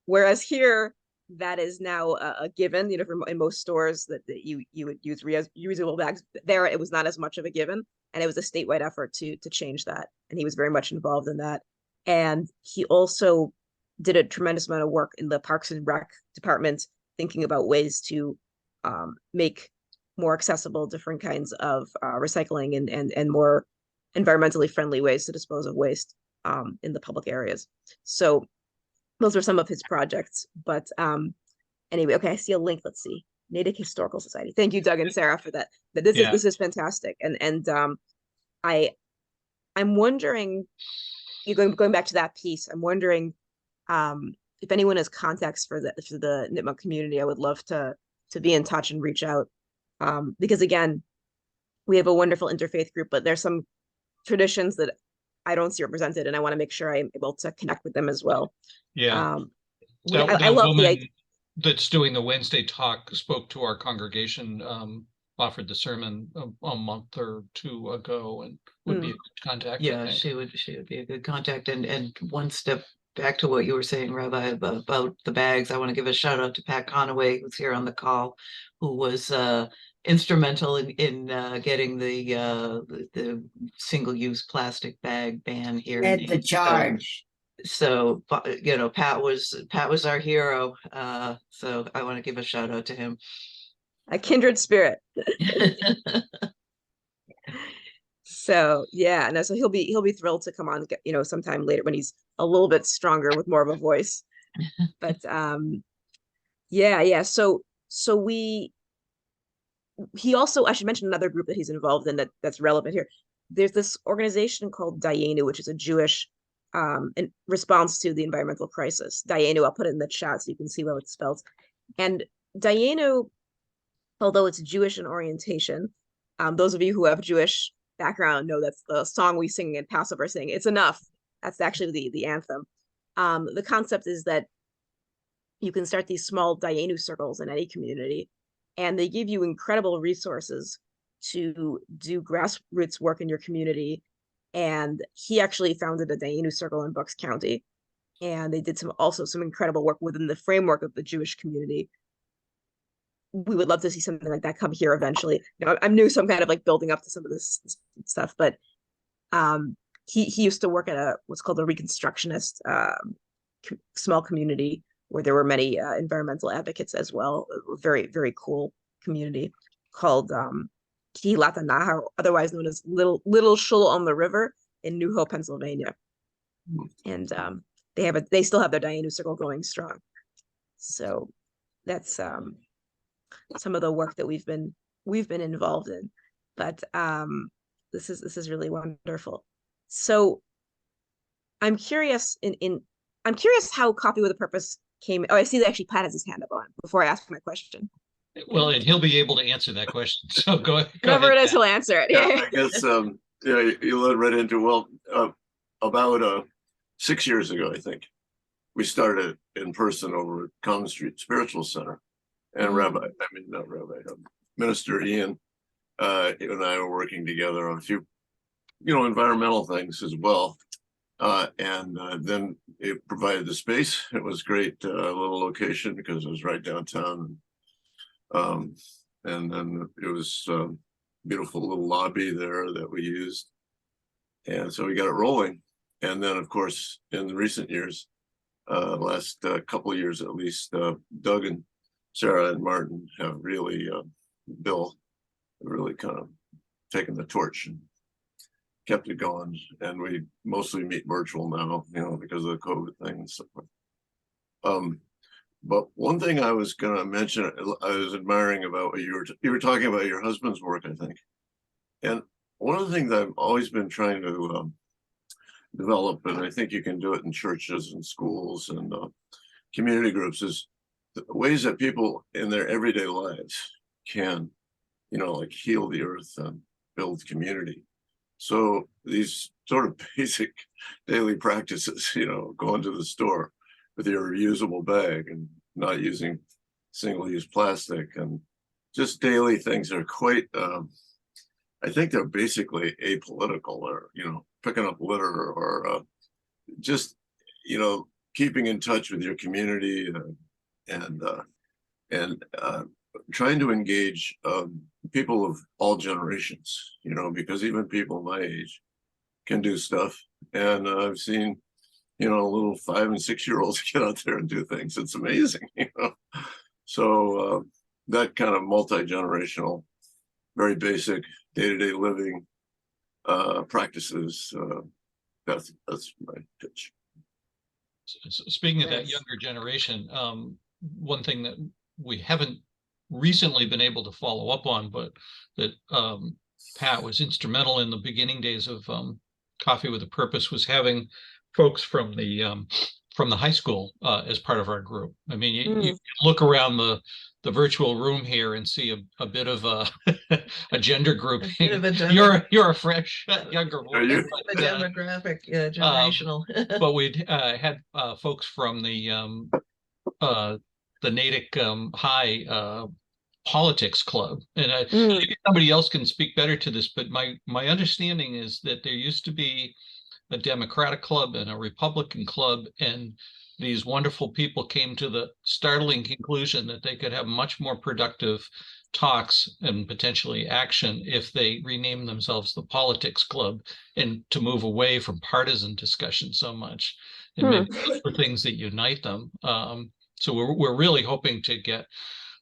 whereas here that is now a given. In most stores that you would use reusable bags. There it was not as much of a given, and it was a statewide effort to change that, and he was very much involved in that. And he also did a tremendous amount of work in the Parks and Rec department, thinking about ways to make more accessible different kinds of recycling and more environmentally friendly ways to dispose of waste in the public areas. So those are some of his projects. But anyway, okay, I see a link. Let's see. Natick Historical Society. Thank you, Doug and Sarah, for that. This is fantastic. And I'm wondering, going back to that piece, I'm wondering if anyone has contacts for the Nipmuc community. I would love to be in touch and reach out, because again, we have a wonderful interfaith group, but there's some traditions that I don't see represented, and I want to make sure I'm able to connect with them as well. Yeah. I love the idea that's doing the Wednesday talk spoke to our congregation, offered the sermon a month or two ago, and would be a good contact. Yeah, she would be a good contact. And one step back to what you were saying, Rabbi, about the bags, I want to give a shout out to Pat Conaway, who's here on the call, who was instrumental in getting the single-use plastic bag ban here. Led the charge. So Pat was our hero. So I want to give a shout out to him. A kindred spirit. So yeah, no, so he'll be thrilled to come on, sometime later when he's a little bit stronger with more of a voice. But yeah. So So he also, I should mention another group that he's involved in that's relevant here. There's this organization called Dayenu, which is a Jewish in response to the environmental crisis. Dayenu, I'll put it in the chat so you can see how it's spelled. And Dayenu, although it's Jewish in orientation, those of you who have Jewish background know that's the song we sing in Passover, saying "It's enough." That's actually the anthem. The concept is that you can start these small Dayenu circles in any community, and they give you incredible resources to do grassroots work in your community. And he actually founded a Dayenu circle in Bucks County, and they did also some incredible work within the framework of the Jewish community. We would love to see something like that come here eventually. You know, I'm new, so I'm kind of like building up to some of this stuff, but he used to work at what's called a Reconstructionist small community where there were many environmental advocates as well. Very, very cool community called Kihilata Nahar, otherwise known as Little Shul on the River in New Hope, Pennsylvania. And they still have their Dayenu circle going strong. So that's some of the work that we've been involved in. But this is really wonderful. So I'm curious I'm curious how Coffee with a Purpose came. Oh, I see that actually Pat has his hand up on before I ask my question. Well, and he'll be able to answer that question. So go ahead. Whatever it is, he'll answer it. Yeah, I guess yeah, you led right into about 6 years ago, I think, we started in person over at Common Street Spiritual Center, and Minister Ian, you and I were working together on a few, environmental things as well. And then it provided the space. It was great, little location because it was right downtown. And then it was a beautiful little lobby there that we used. And so we got it rolling. And then, of course, in the recent years, last couple of years at least, Doug and Sarah and Martin have really, Bill, really kind of taken the torch and kept it going. And we mostly meet virtual now, because of the COVID thing and so forth. But one thing I was going to mention, I was admiring about what you were talking about your husband's work, I think. And one of the things I've always been trying to develop, and I think you can do it in churches and schools and community groups, is the ways that people in their everyday lives can, like heal the earth and build community. So these sort of basic daily practices, going to the store with your reusable bag and not using single-use plastic, and just daily things are quite, I think they're basically apolitical, or, picking up litter, or just, keeping in touch with your community and trying to engage people of all generations, because even people my age can do stuff. And I've seen, little 5 and 6 year olds get out there and do things. It's amazing, So that kind of multi-generational, very basic day-to-day living practices, that's my pitch. Speaking of that younger generation, one thing that we haven't recently been able to follow up on, but that Pat was instrumental in the beginning days of Coffee with a Purpose, was having folks from the high school as part of our group. I mean, you look around the virtual room here and see a bit of a gender group. You're a fresh younger woman. A demographic, generational. But we'd had folks from the Natick High Politics Club, and maybe somebody else can speak better to this, but my understanding is that there used to be a Democratic club and a Republican club, and these wonderful people came to the startling conclusion that they could have much more productive talks and potentially action if they renamed themselves the Politics Club, and to move away from partisan discussion so much and maybe look for things that unite them. So we're really hoping to get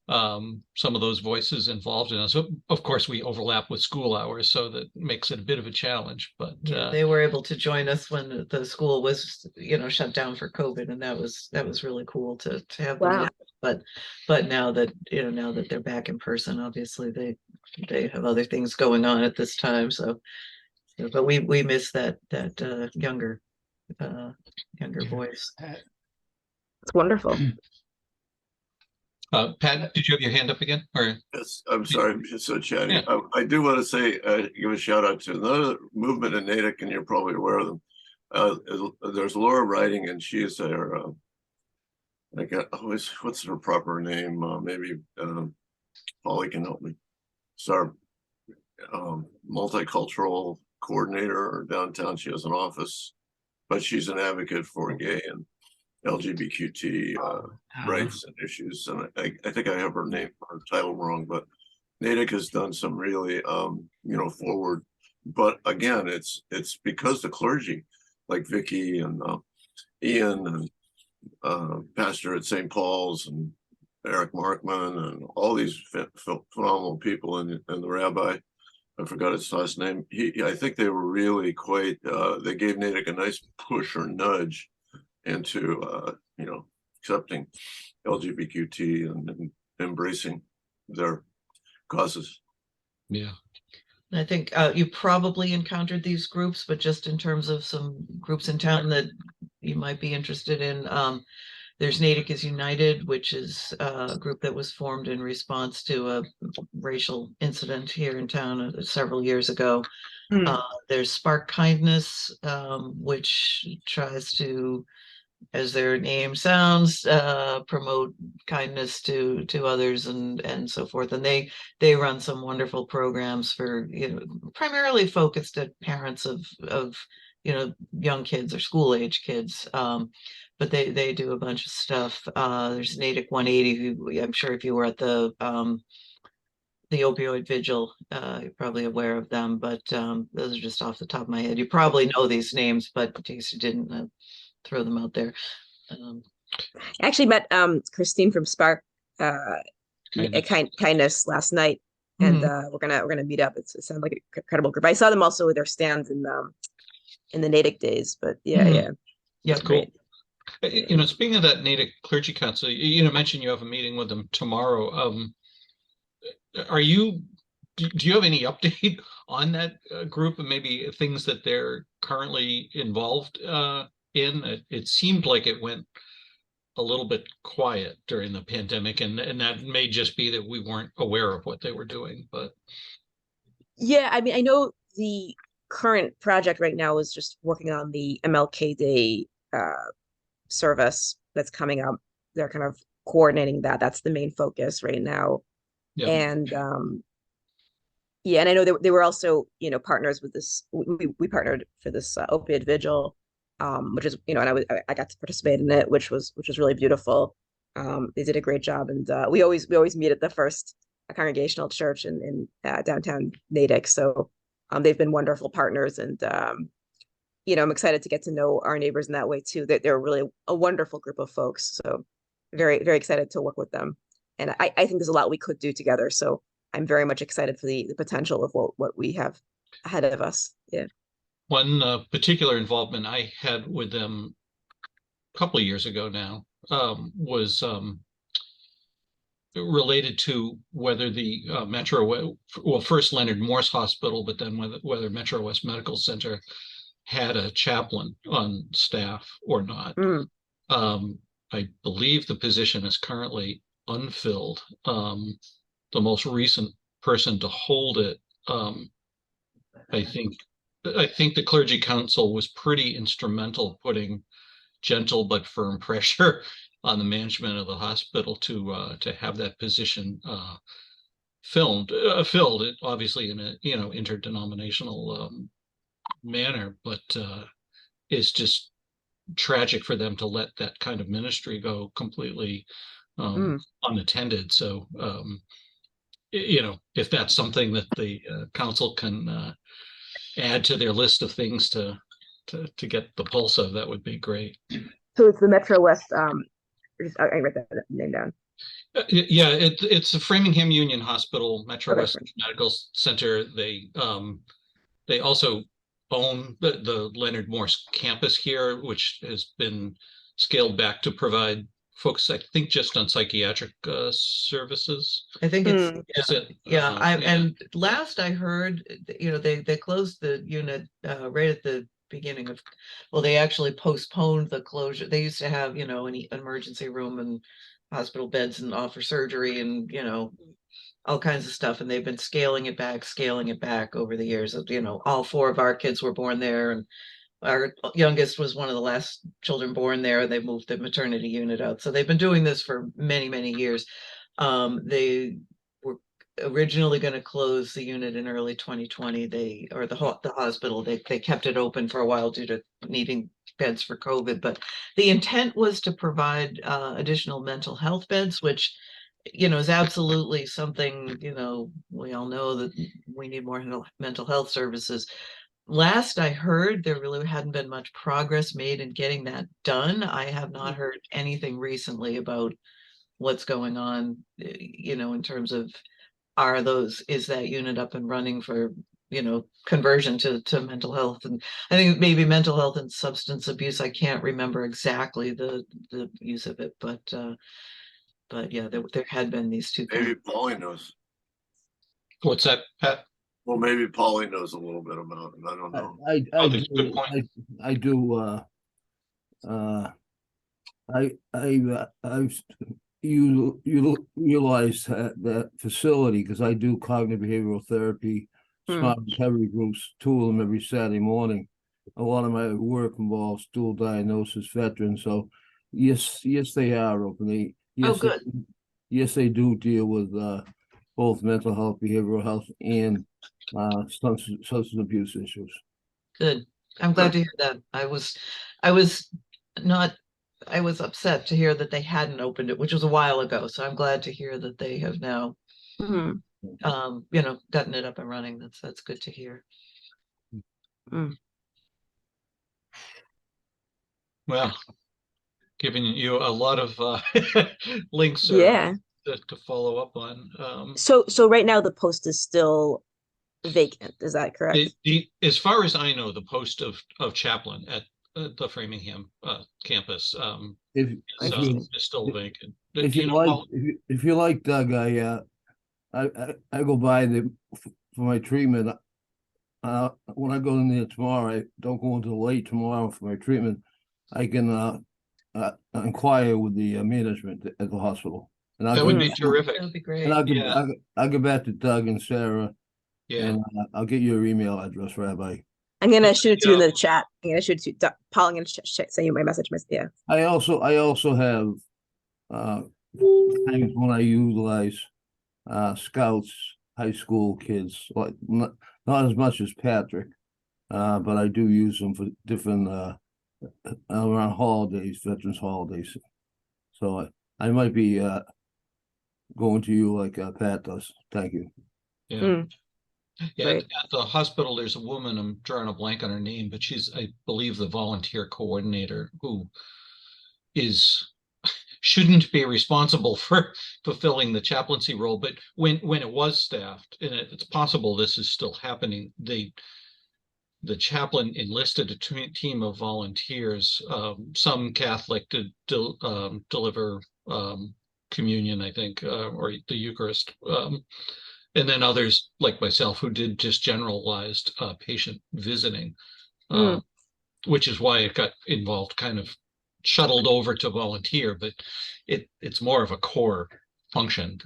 some of those voices involved in us. So of course, we overlap with school hours, so that makes it a bit of a challenge. But they were able to join us when the school was, shut down for COVID, and that was really cool to have them But now that, now that they're back in person, obviously they have other things going on at this time. So, but we miss that younger voice. It's wonderful. Pat, did you have your hand up again? Or Yes, I'm sorry, I'm just so chatty. Yeah. I do want to say, give a shout out to another movement in Natick, and you're probably aware of them. There's Laura Writing, and she is their, what's her proper name? Maybe Polly can help me. It's our multicultural coordinator downtown. She has an office, but she's an advocate for gay and LGBTQ rights and issues. And I think I have her title wrong, but Natick has done some really, forward. But again, it's because the clergy, like Vicky and Ian and pastor at St. Paul's and Eric Markman and all these phenomenal people, and the rabbi, I forgot his last name. I think they were really quite. They gave Natick a nice push or nudge into accepting LGBTQ and embracing their causes. Yeah. I think you probably encountered these groups, but just in terms of some groups in town that you might be interested in, there's Natick is United, which is a group that was formed in response to a racial incident here in town several years ago. There's Spark Kindness, which tries to, as their name sounds, promote kindness to others and so forth. And they run some wonderful programs for, primarily focused at parents of young kids or school age kids. But they do a bunch of stuff. There's Natick 180, who I'm sure if you were at the opioid vigil, you're probably aware of them, but those are just off the top of my head. You probably know these names, but in case you didn't, throw them out there. I actually met Christine from Spark Kindness last night, and we're gonna meet up. It sounds like an incredible group. I saw them also with their stands in the Natick days, but yeah, that's cool. Great. Speaking of that Natick Clergy Council, mentioned you have a meeting with them tomorrow. Do you have any update on that group and maybe things that they're currently involved in? It seemed like it went a little bit quiet during the pandemic, and that may just be that we weren't aware of what they were doing. But yeah, I mean, I know the current project right now is just working on the MLK Day service that's coming up. They're kind of coordinating that. That's the main focus right now. Yep. And yeah, and I know they were also, partners with this. We partnered for this opiate vigil, which is, and I got to participate in it, which was really beautiful. They did a great job, and we always meet at the First Congregational Church in downtown Natick. So they've been wonderful partners, and I'm excited to get to know our neighbors in that way too. They're really a wonderful group of folks. So very, very excited to work with them, and I think there's a lot we could do together. So I'm very much excited for the potential of what we have ahead of us. Yeah. One particular involvement I had with them a couple of years ago now was related to whether the first Leonard Morse Hospital, but then whether Metro West Medical Center had a chaplain on staff or not. I believe the position is currently unfilled. The most recent person to hold it, I think the Clergy Council was pretty instrumental putting gentle but firm pressure on the management of the hospital to have that position filled, obviously in a interdenominational manner, but it's just tragic for them to let that kind of ministry go completely unattended. So if that's something that the council can add to their list of things to get the pulse of, that would be great. So it's the Metro West. I write that name down. Yeah, it's the Framingham Union Hospital, Metro West Medical Center. They also own the Leonard Morse campus here, which has been scaled back to provide focus, I think, just on psychiatric services. I think it's, Hmm. Is it? yeah, Yeah. and last I heard, they closed the unit right at the beginning of, well, they actually postponed the closure. They used to have, an emergency room and hospital beds and offer surgery and, all kinds of stuff. And they've been scaling it back over the years. All four of our kids were born there, and our youngest was one of the last children born there. They moved the maternity unit out. So they've been doing this for many, many years. They were originally going to close the unit in early 2020. The hospital, they kept it open for a while due to needing beds for COVID. But the intent was to provide additional mental health beds, which is absolutely something, we all know that we need more mental health services. Last I heard, there really hadn't been much progress made in getting that done. I have not heard anything recently about what's going on, in terms of is that unit up and running for, conversion to mental health. And I think maybe mental health and substance abuse. I can't remember exactly the use of it, but yeah, there had been these two Maybe things. Polly knows. What's that, Pat? Well, maybe Polly knows a little bit about it. I don't know. Oh, that's a good point. I do, I've you realize that facility, because I do cognitive behavioral therapy, smart recovery groups, 2 of them every Saturday morning. A lot of my work involves dual diagnosis veterans. So yes, they are open. Good. Yes, they do deal with both mental health, behavioral health, and substance abuse issues. Good. I'm glad to hear that. I was upset to hear that they hadn't opened it, which was a while ago. So I'm glad to hear that they have now, gotten it up and running. That's good to hear. Well, giving you a lot of links Yeah. to follow up on. So right now the post is still vacant. Is that correct? As far as I know, the post of chaplain at the Framingham campus is still vacant. If you like, Doug, I go by for my treatment. When I go in there tomorrow, I don't go until late tomorrow for my treatment. I can inquire with the management at the hospital. And that would be terrific. That would be great. And I'll get back to Doug and Sarah. Yeah. And I'll get your email address, Rabbi. I'm gonna shoot it to you in the chat. I'm gonna shoot it to Paul. I'm gonna send you my message. Yeah. I also have times when I utilize scouts, high school kids, like not as much as Patrick, but I do use them for different around holidays, veterans holidays. So I might be going to you like Pat does. Thank you. Yeah. Yeah, at the hospital, there's a woman, I'm drawing a blank on her name, but she's, I believe, the volunteer coordinator who shouldn't be responsible for fulfilling the chaplaincy role. But when it was staffed, and it's possible this is still happening, the chaplain enlisted a team of volunteers, some Catholic to deliver communion, I think, or the Eucharist. And then others like myself who did just generalized patient visiting, which is why it got involved, kind of shuttled over to volunteer, but it's more of a core function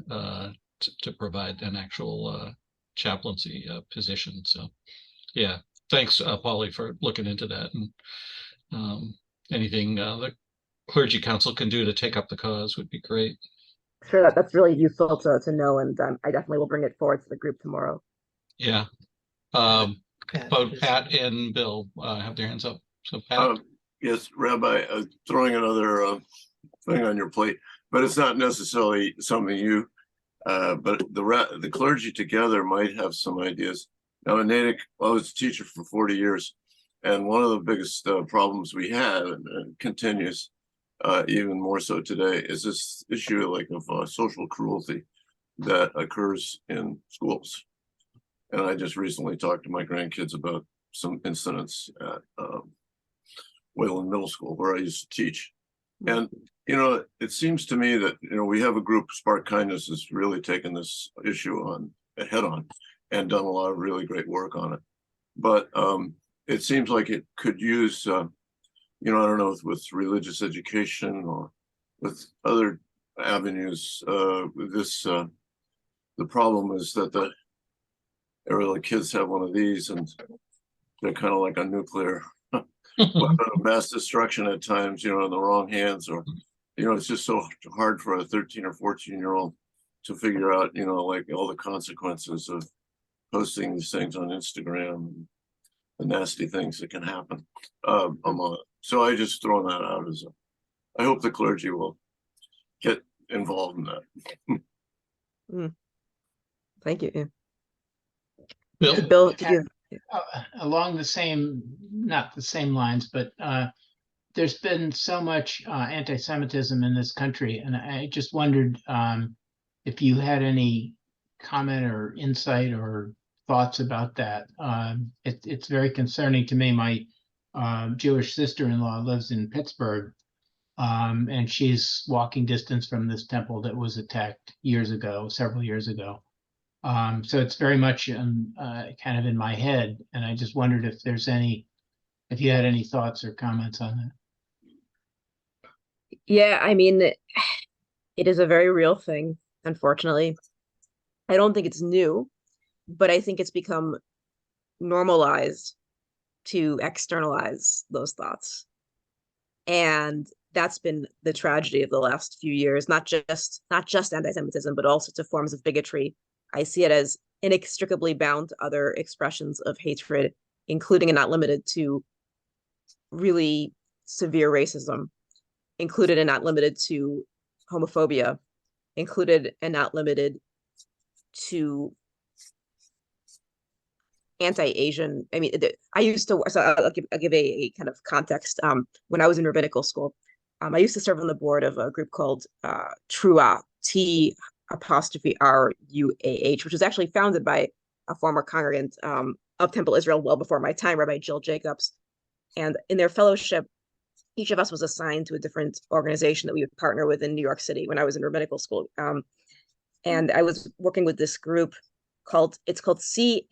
to provide an actual chaplaincy position. So yeah, thanks, Polly, for looking into that. And anything the clergy council can do to take up the cause would be great. Sure, that's really useful to know, and I definitely will bring it forward to the group tomorrow. Yeah. Both Pat and Bill have their hands up. So Pat. Yes, Rabbi, throwing another thing on your plate, but it's not necessarily something you, but the clergy together might have some ideas. Now in Natick, I was a teacher for 40 years, and one of the biggest problems we had, and continues, even more so today, is this issue of social cruelty that occurs in schools. And I just recently talked to my grandkids about some incidents at Wayland Middle School, where I used to teach. And you know, it seems to me that, you know, we have a group, Spark Kindness, has really taken this issue on head on and done a lot of really great work on it. But it seems like it could use, you know, I don't know, with religious education or with other avenues. The problem is that the kids have one of these, and they're kind of like a nuclear weapon of mass destruction at times, you know, in the wrong hands, or, you know, it's just so hard for a 13 or 14-year-old to figure out, you know, like all the consequences of posting these things on Instagram, the nasty things that can happen among it. So I just throw that out as I hope the clergy will get involved in that. Thank you. Bill? Bill, did you? Along the same, not the same lines, but there's been so much anti-Semitism in this country, and I just wondered if you had any comment or insight or thoughts about that. It's very concerning to me. My Jewish sister-in-law lives in Pittsburgh, and she's walking distance from this temple that was attacked several years ago. So it's very much kind of in my head, and I just wondered if you had any thoughts or comments on that. Yeah, I mean, it is a very real thing, unfortunately. I don't think it's new, but I think it's become normalized to externalize those thoughts. And that's been the tragedy of the last few years, not just anti-Semitism, but all sorts of forms of bigotry. I see it as inextricably bound to other expressions of hatred, including and not limited to really severe racism, included and not limited to homophobia, included and not limited to anti-Asian. I mean, I used to, so I'll give a kind of context. When I was in rabbinical school, I used to serve on the board of a group called CWAP, T''RUAH, which was actually founded by a former congregant of Temple Israel well before my time, Rabbi Jill Jacobs. And in their fellowship, each of us was assigned to a different organization that we would partner with in New York City when I was in rabbinical school. And I was working with this group called CAAAV,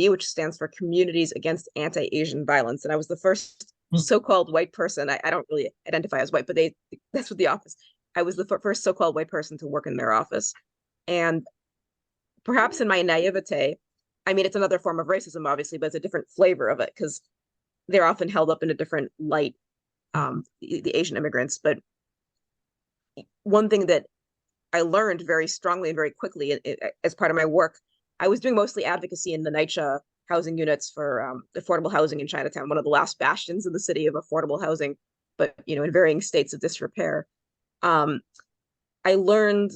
which stands for Communities Against Anti-Asian Violence. And I was the first so-called white person. I don't really identify as white, but that's what the office. I was the first so-called white person to work in their office. And perhaps in my naivete, I mean, it's another form of racism, obviously, but it's a different flavor of it because they're often held up in a different light, the Asian immigrants. But one thing that I learned very strongly and very quickly as part of my work, I was doing mostly advocacy in the NYCHA housing units for affordable housing in Chinatown, one of the last bastions in the city of affordable housing, but in varying states of disrepair. I learned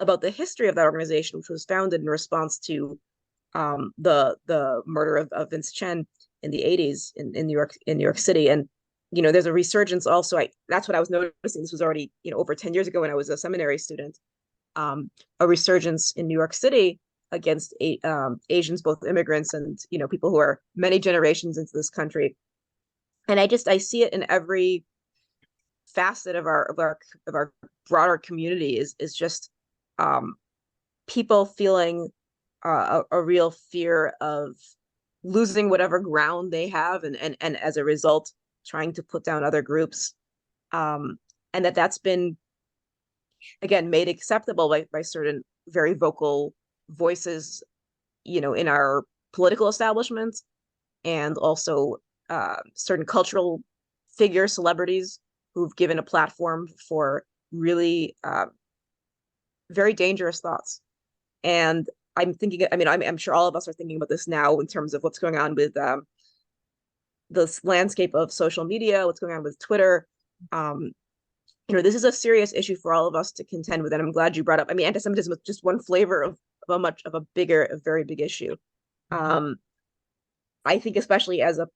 about the history of that organization, which was founded in response to the murder of Vince Chen in the 80s in New York City. And there's a resurgence also. That's what I was noticing. This was already over 10 years ago when I was a seminary student. A resurgence in New York City against Asians, both immigrants and people who are many generations into this country. And I see it in every facet of our broader community is just people feeling a real fear of losing whatever ground they have, and as a result trying to put down other groups, and that's been again made acceptable by certain very vocal voices in our political establishment, and also certain cultural figures, celebrities who've given a platform for really very dangerous thoughts. And I'm thinking, I'm sure all of us are thinking about this now in terms of what's going on with this landscape of social media, what's going on with Twitter. This is a serious issue for all of us to contend with, and I'm glad you brought up. Anti-Semitism is just one flavor of a very big issue. I think, especially as a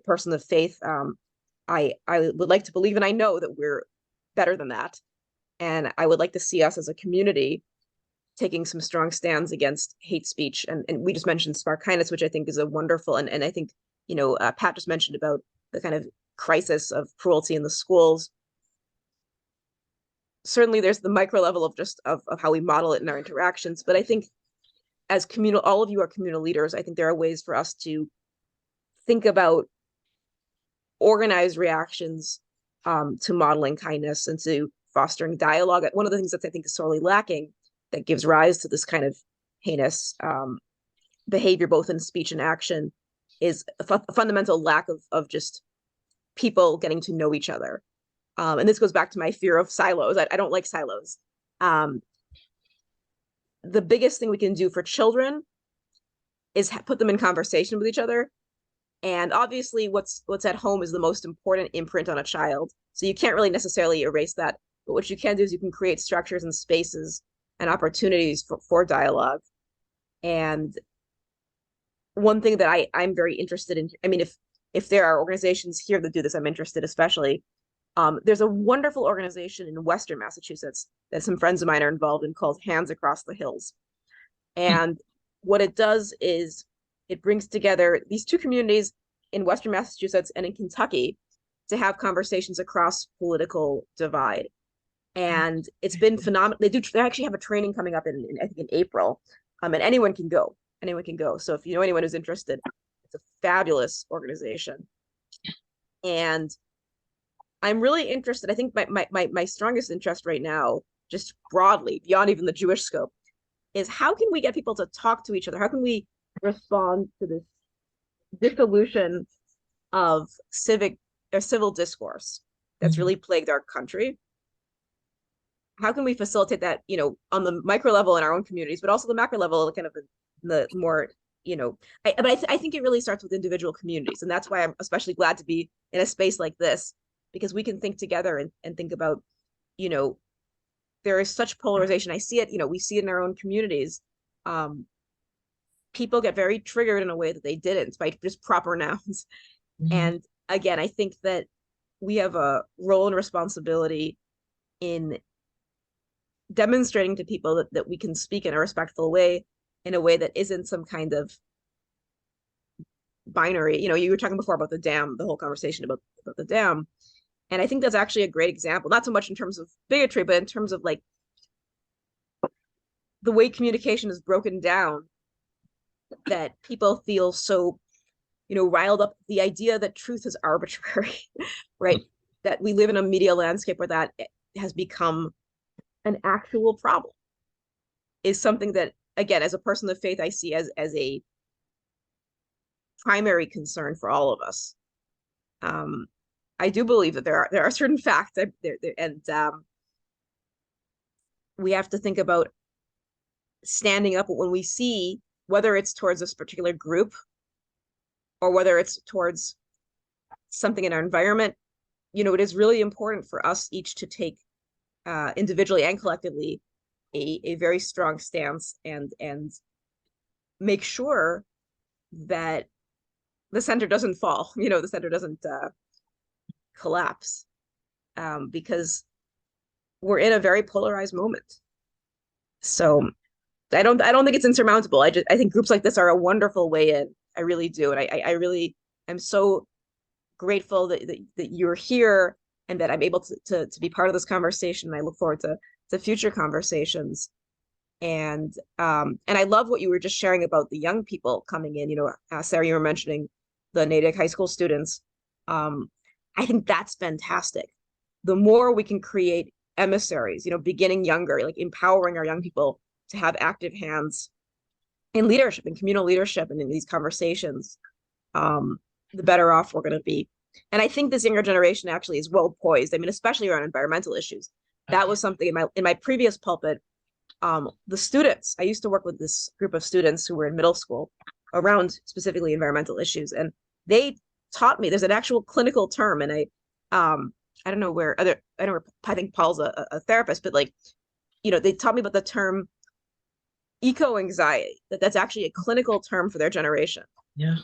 person of faith, I would like to believe, and I know that we're better than that, and I would like to see us as a community taking some strong stands against hate speech. And we just mentioned Spark Kindness, which I think is a wonderful, and I think, Pat just mentioned about the kind of crisis of cruelty in the schools. certainly there's the micro level of just of how we model it in our interactions. But I think as all of you are communal leaders, I think there are ways for us to think about organized reactions to modeling kindness and to fostering dialogue. One of the things that I think is sorely lacking that gives rise to this kind of heinous behavior, both in speech and action, is a fundamental lack of just people getting to know each other. And this goes back to my fear of silos. I don't like silos. The biggest thing we can do for children is put them in conversation with each other. And obviously what's at home is the most important imprint on a child. So you can't really necessarily erase that. But what you can do is you can create structures and spaces and opportunities for dialogue. And one thing that I'm very interested in, I mean, if there are organizations here that do this, I'm interested especially. There's a wonderful organization in Western Massachusetts that some friends of mine are involved in called Hands Across the Hills. And what it does is it brings together these two communities in Western Massachusetts and in Kentucky to have conversations across political divide. And it's been phenomenal. They actually have a training coming up in I think in April. And anyone can go. Anyone can go. So if you know anyone who's interested, it's a fabulous organization. And I'm really interested. I think my strongest interest right now, just broadly, beyond even the Jewish scope, is how can we get people to talk to each other? How can we respond to this dissolution of civil discourse that's really plagued our country? How can we facilitate that, you know, on the micro level in our own communities, but also the macro level, kind of the more, you know, I think it really starts with individual communities. And that's why I'm especially glad to be in a space like this, because we can think together and think about, you know, there is such polarization. I see it, you know, we see it in our own communities. People get very triggered in a way that they didn't by just proper nouns. And again, I think that we have a role and responsibility in demonstrating to people that we can speak in a respectful way, in a way that isn't some kind of binary. You know, you were talking before about the dam, the whole conversation about the dam. And I think that's actually a great example, not so much in terms of bigotry, but in terms of like the way communication is broken down, that people feel so, you know, riled up. The idea that truth is arbitrary, right? That we live in a media landscape where that has become an actual problem is something that, again, as a person of faith, I see as a primary concern for all of us. I do believe that there are certain facts and we have to think about standing up when we see, whether it's towards this particular group or whether it's towards something in our environment. You know, it is really important for us each to take individually and collectively a very strong stance and make sure that the center doesn't fall, you know, the center doesn't collapse, because we're in a very polarized moment. So I don't think it's insurmountable. I think groups like this are a wonderful way in. I really do. And I really am so grateful that you're here and that I'm able to be part of this conversation. And I look forward to future conversations. And I love what you were just sharing about the young people coming in. You know, Sarah, you were mentioning the Natick high school students. I think that's fantastic. The more we can create emissaries, you know, beginning younger, like empowering our young people to have active hands in leadership and communal leadership and in these conversations, the better off we're going to be. And I think this younger generation actually is well poised. I mean, especially around environmental issues. That was something in my previous pulpit. The students, I used to work with this group of students who were in middle school around specifically environmental issues, and they taught me there's an actual clinical term, and I don't know where I think Paul's a therapist, but like, you know, they taught me about the term eco-anxiety, that's actually a clinical term for their generation. Yeah.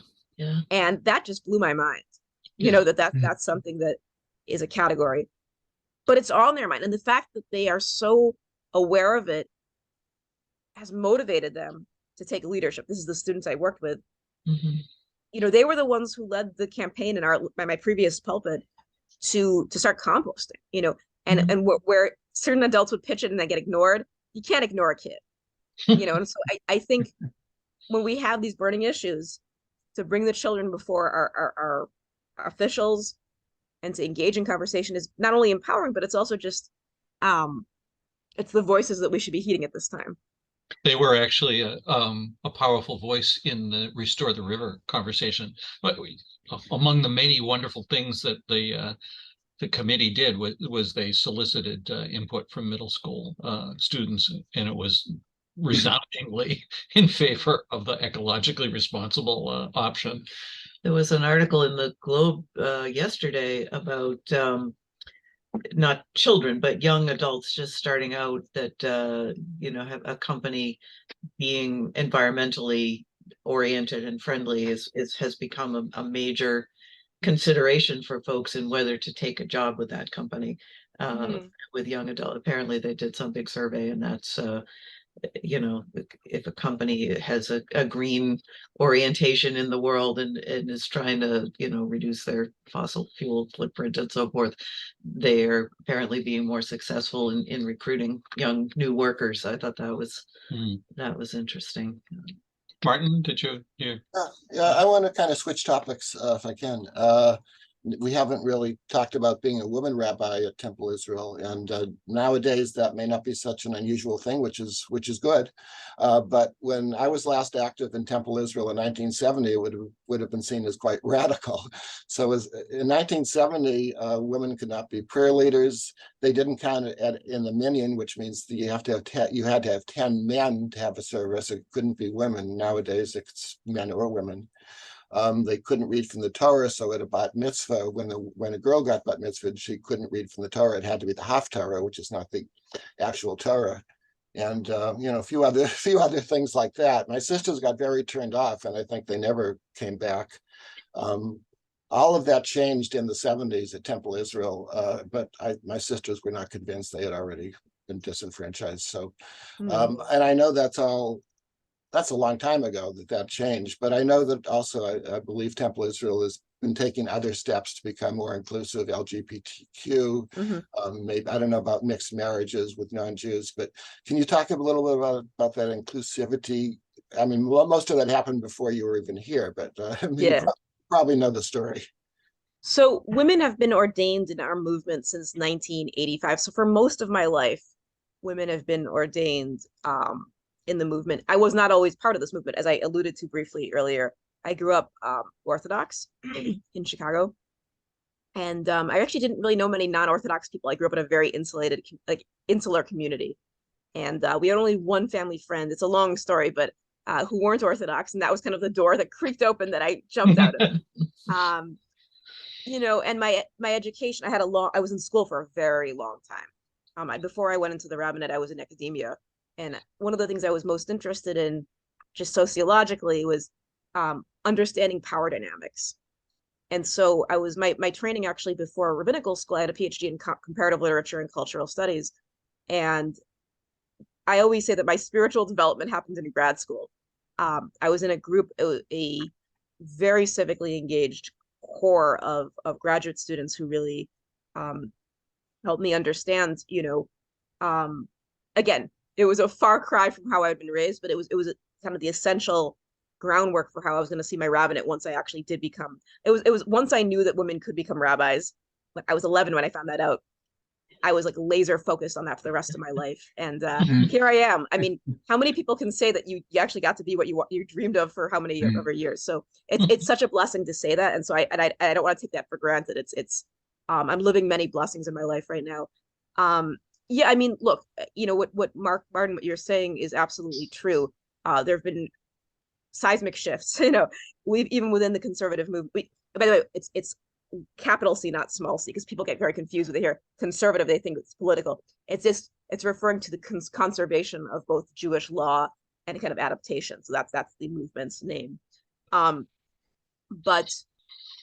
And that just blew my mind, you know, that's something that is a category, but it's all in their mind. And the fact that they are so aware of it has motivated them to take leadership. This is the students I worked with. You know, they were the ones who led the campaign in my previous pulpit to start composting, you know, and where certain adults would pitch it and they get ignored. You can't ignore a kid, you know. And so I think when we have these burning issues, to bring the children before our officials and to engage in conversation is not only empowering, but it's also just it's the voices that we should be heeding at this time. They were actually a powerful voice in the Restore the River conversation. But among the many wonderful things that the committee did was they solicited input from middle school students, and it was resoundingly in favor of the ecologically responsible option. There was an article in the Globe yesterday about not children, but young adults just starting out that, you know, have a company being environmentally oriented and friendly has become a major consideration for folks in whether to take a job with that company with young adult. Apparently they did some big survey, and that's you know, if a company has a green orientation in the world and is trying to, you know, reduce their fossil fuel footprint and so forth, they are apparently being more successful in recruiting young new workers. I thought that was interesting. Martin, did you? Yeah, I want to kind of switch topics if I can. We haven't really talked about being a woman rabbi at Temple Israel, and nowadays that may not be such an unusual thing, which is good. But when I was last active in Temple Israel in 1970, it would have been seen as quite radical. So in 1970, women could not be prayer leaders. They didn't count in the minyan, which means that you had to have 10 men to have a service. It couldn't be women. Nowadays, it's men or women. They couldn't read from the Torah, so at a bat mitzvah, when a girl got bat mitzvah, she couldn't read from the Torah. It had to be the Haftarah, which is not the actual Torah, and you know, a few other things like that. My sisters got very turned off, and I think they never came back. All of that changed in the 70s at Temple Israel, but my sisters were not convinced. They had already been disenfranchised. So, and I know that's a long time ago that changed, but I know that also I believe Temple Israel has been taking other steps to become more inclusive, LGBTQ. Maybe I don't know about mixed marriages with non-Jews, but can you talk a little bit about that inclusivity? I mean, most of that happened before you were even here, but you probably know the story. So women have been ordained in our movement since 1985. So for most of my life, women have been ordained in the movement. I was not always part of this movement, as I alluded to briefly earlier. I grew up Orthodox in Chicago, and I actually didn't really know many non-Orthodox people. I grew up in a very insulated, insular community, and we had only one family friend. It's a long story, but who weren't Orthodox, and that was kind of the door that creaked open that I jumped out of. You know, and my education, I was in school for a very long time. Before I went into the rabbinate, I was in academia. And one of the things I was most interested in, just sociologically, was understanding power dynamics. And so I was my training actually before rabbinical school. I had a PhD in comparative literature and cultural studies. And I always say that my spiritual development happened in grad school. I was in a group, a very civically engaged core of graduate students who really helped me understand, you know, again, it was a far cry from how I'd been raised, but it was kind of the essential groundwork for how I was going to see my rabbinate once I actually did become. It was once I knew that women could become rabbis. Like I was 11 when I found that out. I was like laser focused on that for the rest of my life, and here I am. I mean, how many people can say that you actually got to be what you dreamed of for how many ever years? So it's such a blessing to say that, and so I don't want to take that for granted. It's I'm living many blessings in my life right now. Yeah, I mean, look, you know, what Martin, what you're saying is absolutely true. There have been seismic shifts, you know, we've even within the conservative movement. By the way, it's capital C, not small c, because people get very confused when they hear conservative, they think it's political. It's referring to the conservation of both Jewish law and kind of adaptation. So that's the movement's name. But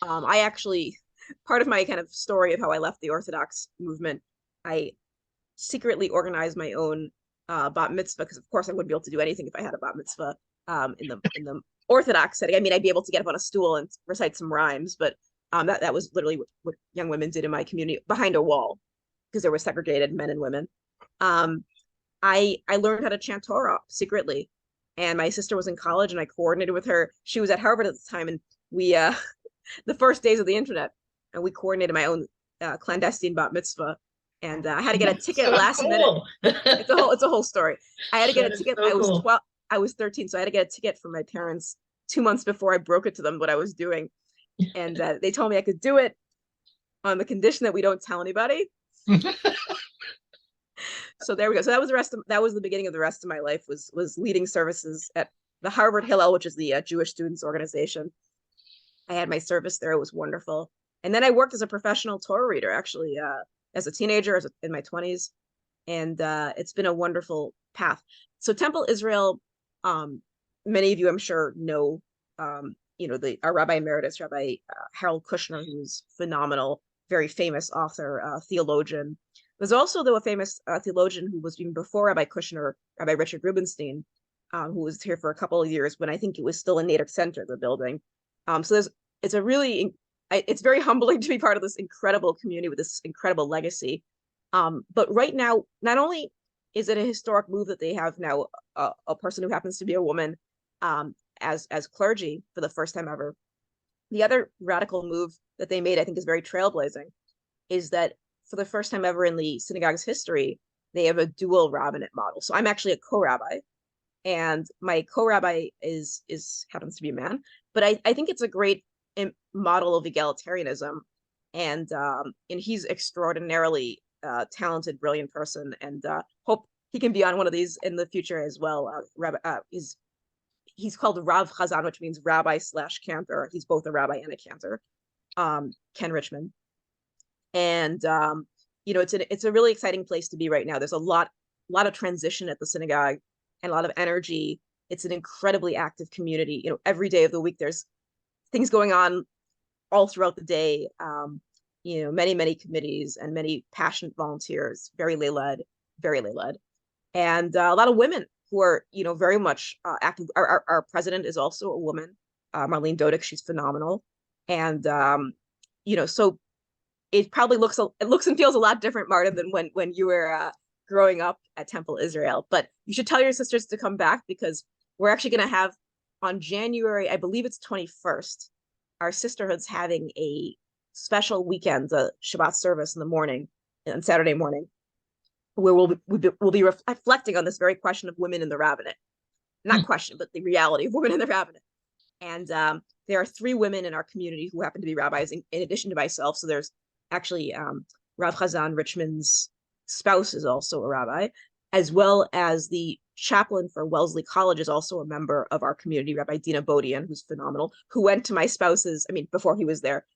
I actually, part of my kind of story of how I left the Orthodox movement, I secretly organized my own bat mitzvah, because of course I wouldn't be able to do anything if I had a bat mitzvah in the Orthodox setting. I mean, I'd be able to get up on a stool and recite some rhymes, but that was literally what young women did in my community behind a wall, because there were segregated men and women. I learned how to chant Torah secretly, and my sister was in college, and I coordinated with her. She was at Harvard at the time, and we the first days of the internet, and we coordinated my own clandestine bat mitzvah, and I had to get a ticket So last minute. cool. It's a whole story. I had to get That a is ticket. so I was cool. 12. I was 13, so I had to get a ticket from my parents 2 months before I broke it to them what I was doing, and they told me I could do it on the condition that we don't tell anybody. So there we go. So that was the beginning of the rest of my life, was leading services at the Harvard Hillel, which is the Jewish Students Organization. I had my service there. It was wonderful. And then I worked as a professional Torah reader, actually, as a teenager, in my 20s. And it's been a wonderful path. So Temple Israel, many of you, I'm sure, know, our Rabbi Emeritus, Rabbi Harold Kushner, who's phenomenal, very famous author, theologian. There's also, though, a famous theologian who was even before Rabbi Kushner, Rabbi Richard Rubenstein, who was here for a couple of years when I think it was still in Natick Center, the building. So it's very humbling to be part of this incredible community with this incredible legacy. But right now, not only is it a historic move that they have now a person who happens to be a woman as clergy for the first time ever. The other radical move that they made, I think, is very trailblazing, is that for the first time ever in the synagogue's history, they have a dual rabbinate model. So I'm actually a co-rabbi, and my co-rabbi is happens to be a man. But I think it's a great model of egalitarianism, and he's extraordinarily talented, brilliant person, and hope he can be on one of these in the future as well. He's called Rav Chazan, which means rabbi / cantor. He's both a rabbi and a cantor. Ken Richmond. And it's a really exciting place to be right now. There's a lot of transition at the synagogue and a lot of energy. It's an incredibly active community. Every day of the week there's things going on all throughout the day. Many committees and many passionate volunteers, very lay led, and a lot of women who are very much active. Our president is also a woman, Marlene Dodick. She's phenomenal, and so it probably looks and feels a lot different, Martin, than when you were growing up at Temple Israel. But you should tell your sisters to come back, because we're actually going to have on January, I believe it's 21st, our sisterhood's having a special weekend, a Shabbat service in the morning, on Saturday morning, where we'll be reflecting on this very question of women in the rabbinate. Not question, but the reality of women in the rabbinate. And there are 3 women in our community who happen to be rabbis, in addition to myself. So there's actually Rav Chazan Richmond's spouse is also a rabbi, as well as the chaplain for Wellesley College is also a member of our community, Rabbi Dina Bodian, who's phenomenal, who went to my spouse's, before he was there,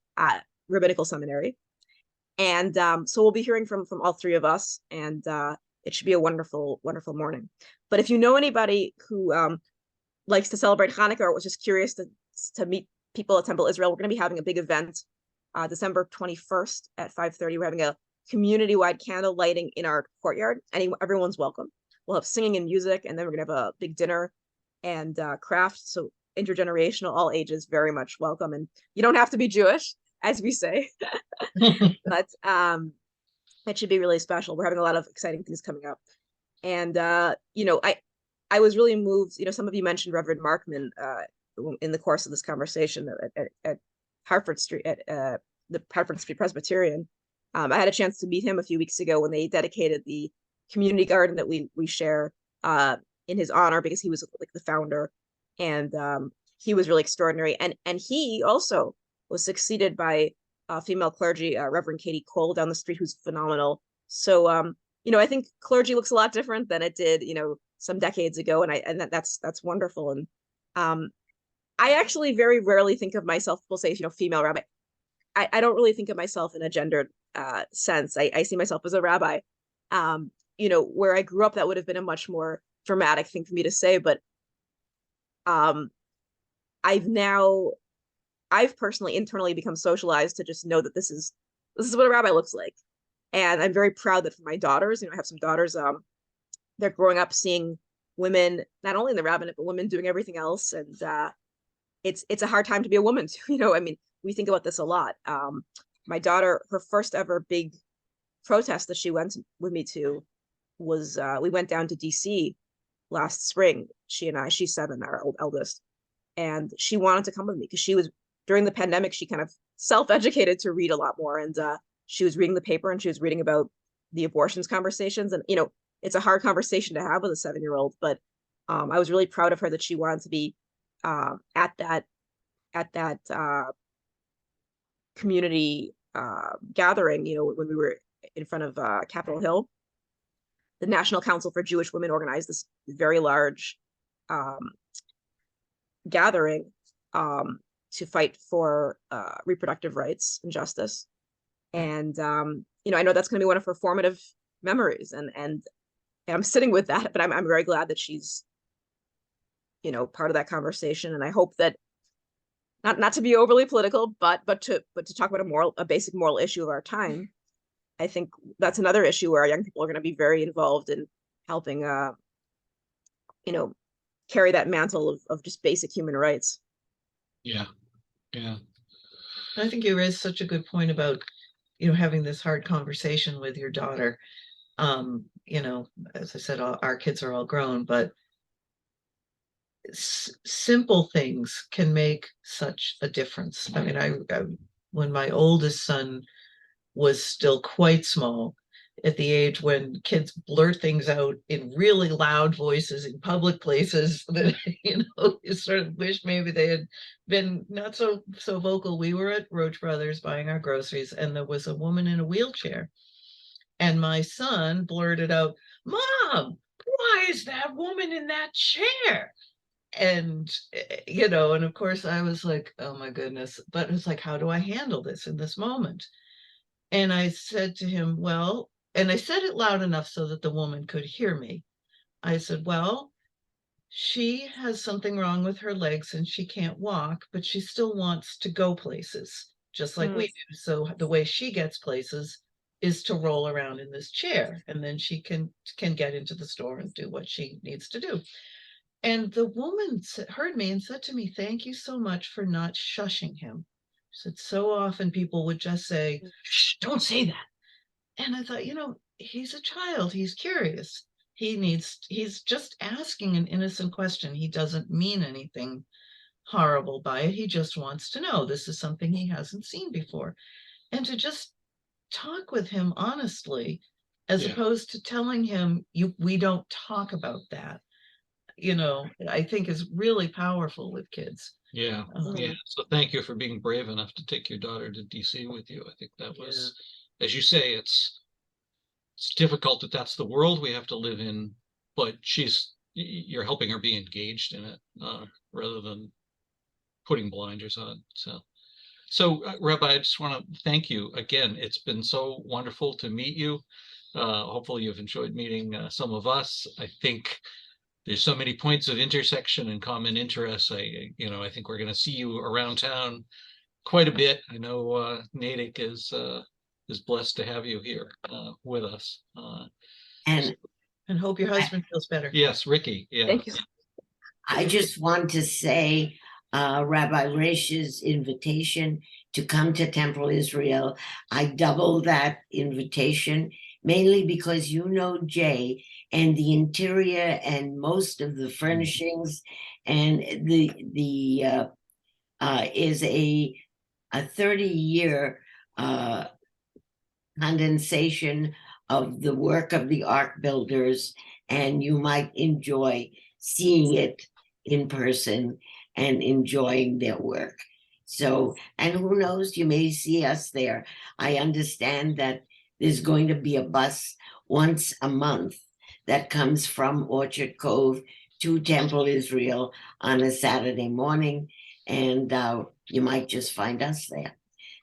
rabbinical seminary. And so we'll be hearing from all 3 of us, and it should be a wonderful, wonderful morning. But if you know anybody who likes to celebrate Hanukkah, or was just curious to meet people at Temple Israel, we're going to be having a big event December 21st at 5:30. We're having a community-wide candle lighting in our courtyard. Everyone's welcome. We'll have singing and music, and then we're going to have a big dinner and crafts. So intergenerational, all ages, very much welcome. And you don't have to be Jewish, as we say, but it should be really special. We're having a lot of exciting things coming up. And, I was really moved. Some of you mentioned Reverend Markman in the course of this conversation at Hartford Street, at the Hartford Street Presbyterian. I had a chance to meet him a few weeks ago when they dedicated the community garden that we share in his honor, because he was like the founder, and he was really extraordinary. And he also was succeeded by female clergy, Reverend Katie Cole down the street, who's phenomenal. So I think clergy looks a lot different than it did some decades ago, and that's wonderful. And I actually very rarely think of myself, we'll say, female rabbi. I don't really think of myself in a gendered sense. I see myself as a rabbi. Where I grew up, that would have been a much more dramatic thing for me to say. But I've personally internally become socialized to just know that this is what a rabbi looks like. And I'm very proud that for my daughters, I have some daughters, they're growing up seeing women, not only in the rabbinate, but women doing everything else. And it's a hard time to be a woman too. We think about this a lot. My daughter, her first ever big protest that she went with me to, we went down to DC last spring. She and I, she's 7, our eldest, and she wanted to come with me because she was, during the pandemic, she kind of self-educated to read a lot more, and she was reading the paper and she was reading about the abortions conversations, and it's a hard conversation to have with a 7-year-old, but I was really proud of her that she wanted to be at that community gathering, when we were in front of Capitol Hill. The National Council for Jewish Women organized this very large gathering to fight for reproductive rights and justice. And I know that's going to be one of her formative memories, and I'm sitting with that, but I'm very glad that she's part of that conversation. And I hope that not to be overly political, but to talk about a basic moral issue of our time. I think that's another issue where our young people are going to be very involved in helping carry that mantle of just basic human rights. Yeah. I think you raised such a good point about having this hard conversation with your daughter. As I said, our kids are all grown, but simple things can make such a difference. I mean, I when my oldest son was still quite small, at the age when kids blurt things out in really loud voices in public places that you sort of wish maybe they had been not so vocal. We were at Roach Brothers buying our groceries, and there was a woman in a wheelchair, and my son blurted out, "Mom, why is that woman in that chair?" And and of course I was like, oh my goodness, but it's like, how do I handle this in this moment? And I said to him, well, and I said it loud enough so that the woman could hear me. I said, well, she has something wrong with her legs and she can't walk, but she still wants to go places, just like we do. So the way she gets places is to roll around in this chair, and then she can get into the store and do what she needs to do. And the woman heard me and said to me, thank you so much for not shushing him. She said, so often people would just say, shh, don't say that. And I thought, he's a child. He's curious. He's just asking an innocent question. He doesn't mean anything horrible by it. He just wants to know. This is something he hasn't seen before. And to just talk with him honestly, as opposed to telling him, we don't talk about that, I think is really powerful with kids. Yeah. So thank you for being brave enough to take your daughter to DC with you. I think that was, as you say, it's difficult that that's the world we have to live in, but you're helping her be engaged in it rather than putting blinders on. So Rabbi, I just want to thank you again. It's been so wonderful to meet you. Hopefully you've enjoyed meeting some of us. I think there's so many points of intersection and common interests. I think we're going to see you around town quite a bit. I know Natick is blessed to have you here with us. And hope your husband feels better. Yes, Ricky. Yeah. Thank you. I just want to say, Rabbi Raysh's invitation to come to Temple Israel, I doubled that invitation mainly because Jay, and the interior and most of the furnishings, and the is a 30-year condensation of the work of the art builders, and you might enjoy seeing it in person and enjoying their work. So, and who knows, you may see us there. I understand that there's going to be a bus once a month that comes from Orchard Cove to Temple Israel on a Saturday morning, and you might just find us there.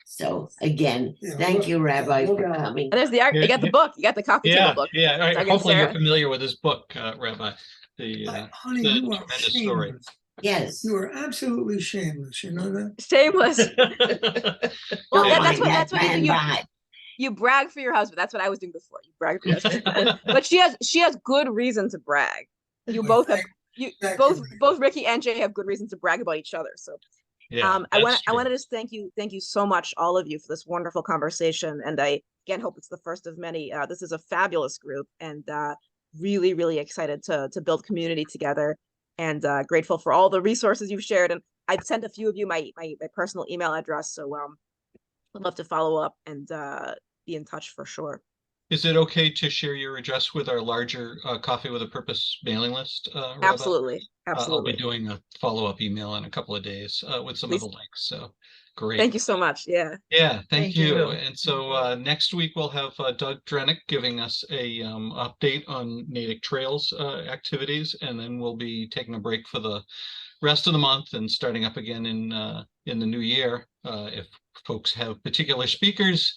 So again, thank you, Rabbi, for coming. And there's the art. You got the book. You got the coffee table book. Yeah. All right. Doug and Hopefully you're Sarah. familiar with this book, Rabbi. Honey, The you are tremendous story. shameless. Yes. You are absolutely shameless. You know that? Shameless. Well, Don't that's mind what that you do. man You brag for your husband. That's what I was doing before. You brag for your husband. But she has good reason to brag. You both have both Ricky and Jay have good reasons to brag about each other. So I want to just thank you so much, all of you, for this wonderful conversation. And I again, hope it's the first of many. This is a fabulous group, and really, really excited to build community together, and grateful for all the resources you've shared. And I've sent a few of you my personal email address, so I'd love to follow up and be in touch for sure. Is it okay to share your address with our larger Coffee with a Purpose mailing list, Rabbi? Absolutely, I'll absolutely. be doing a follow-up email in a couple of days with some of the links. So great. Thank you so much. Yeah. Yeah, thank you. you. And so next week we'll have Doug Drenick giving us a update on Natick Trails activities, and then we'll be taking a break for the rest of the month and starting up again in the new year. If folks have particular speakers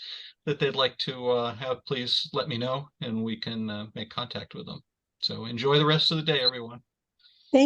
that they'd like to have, please let me know, and we can make contact with them. So enjoy the rest of the day, everyone.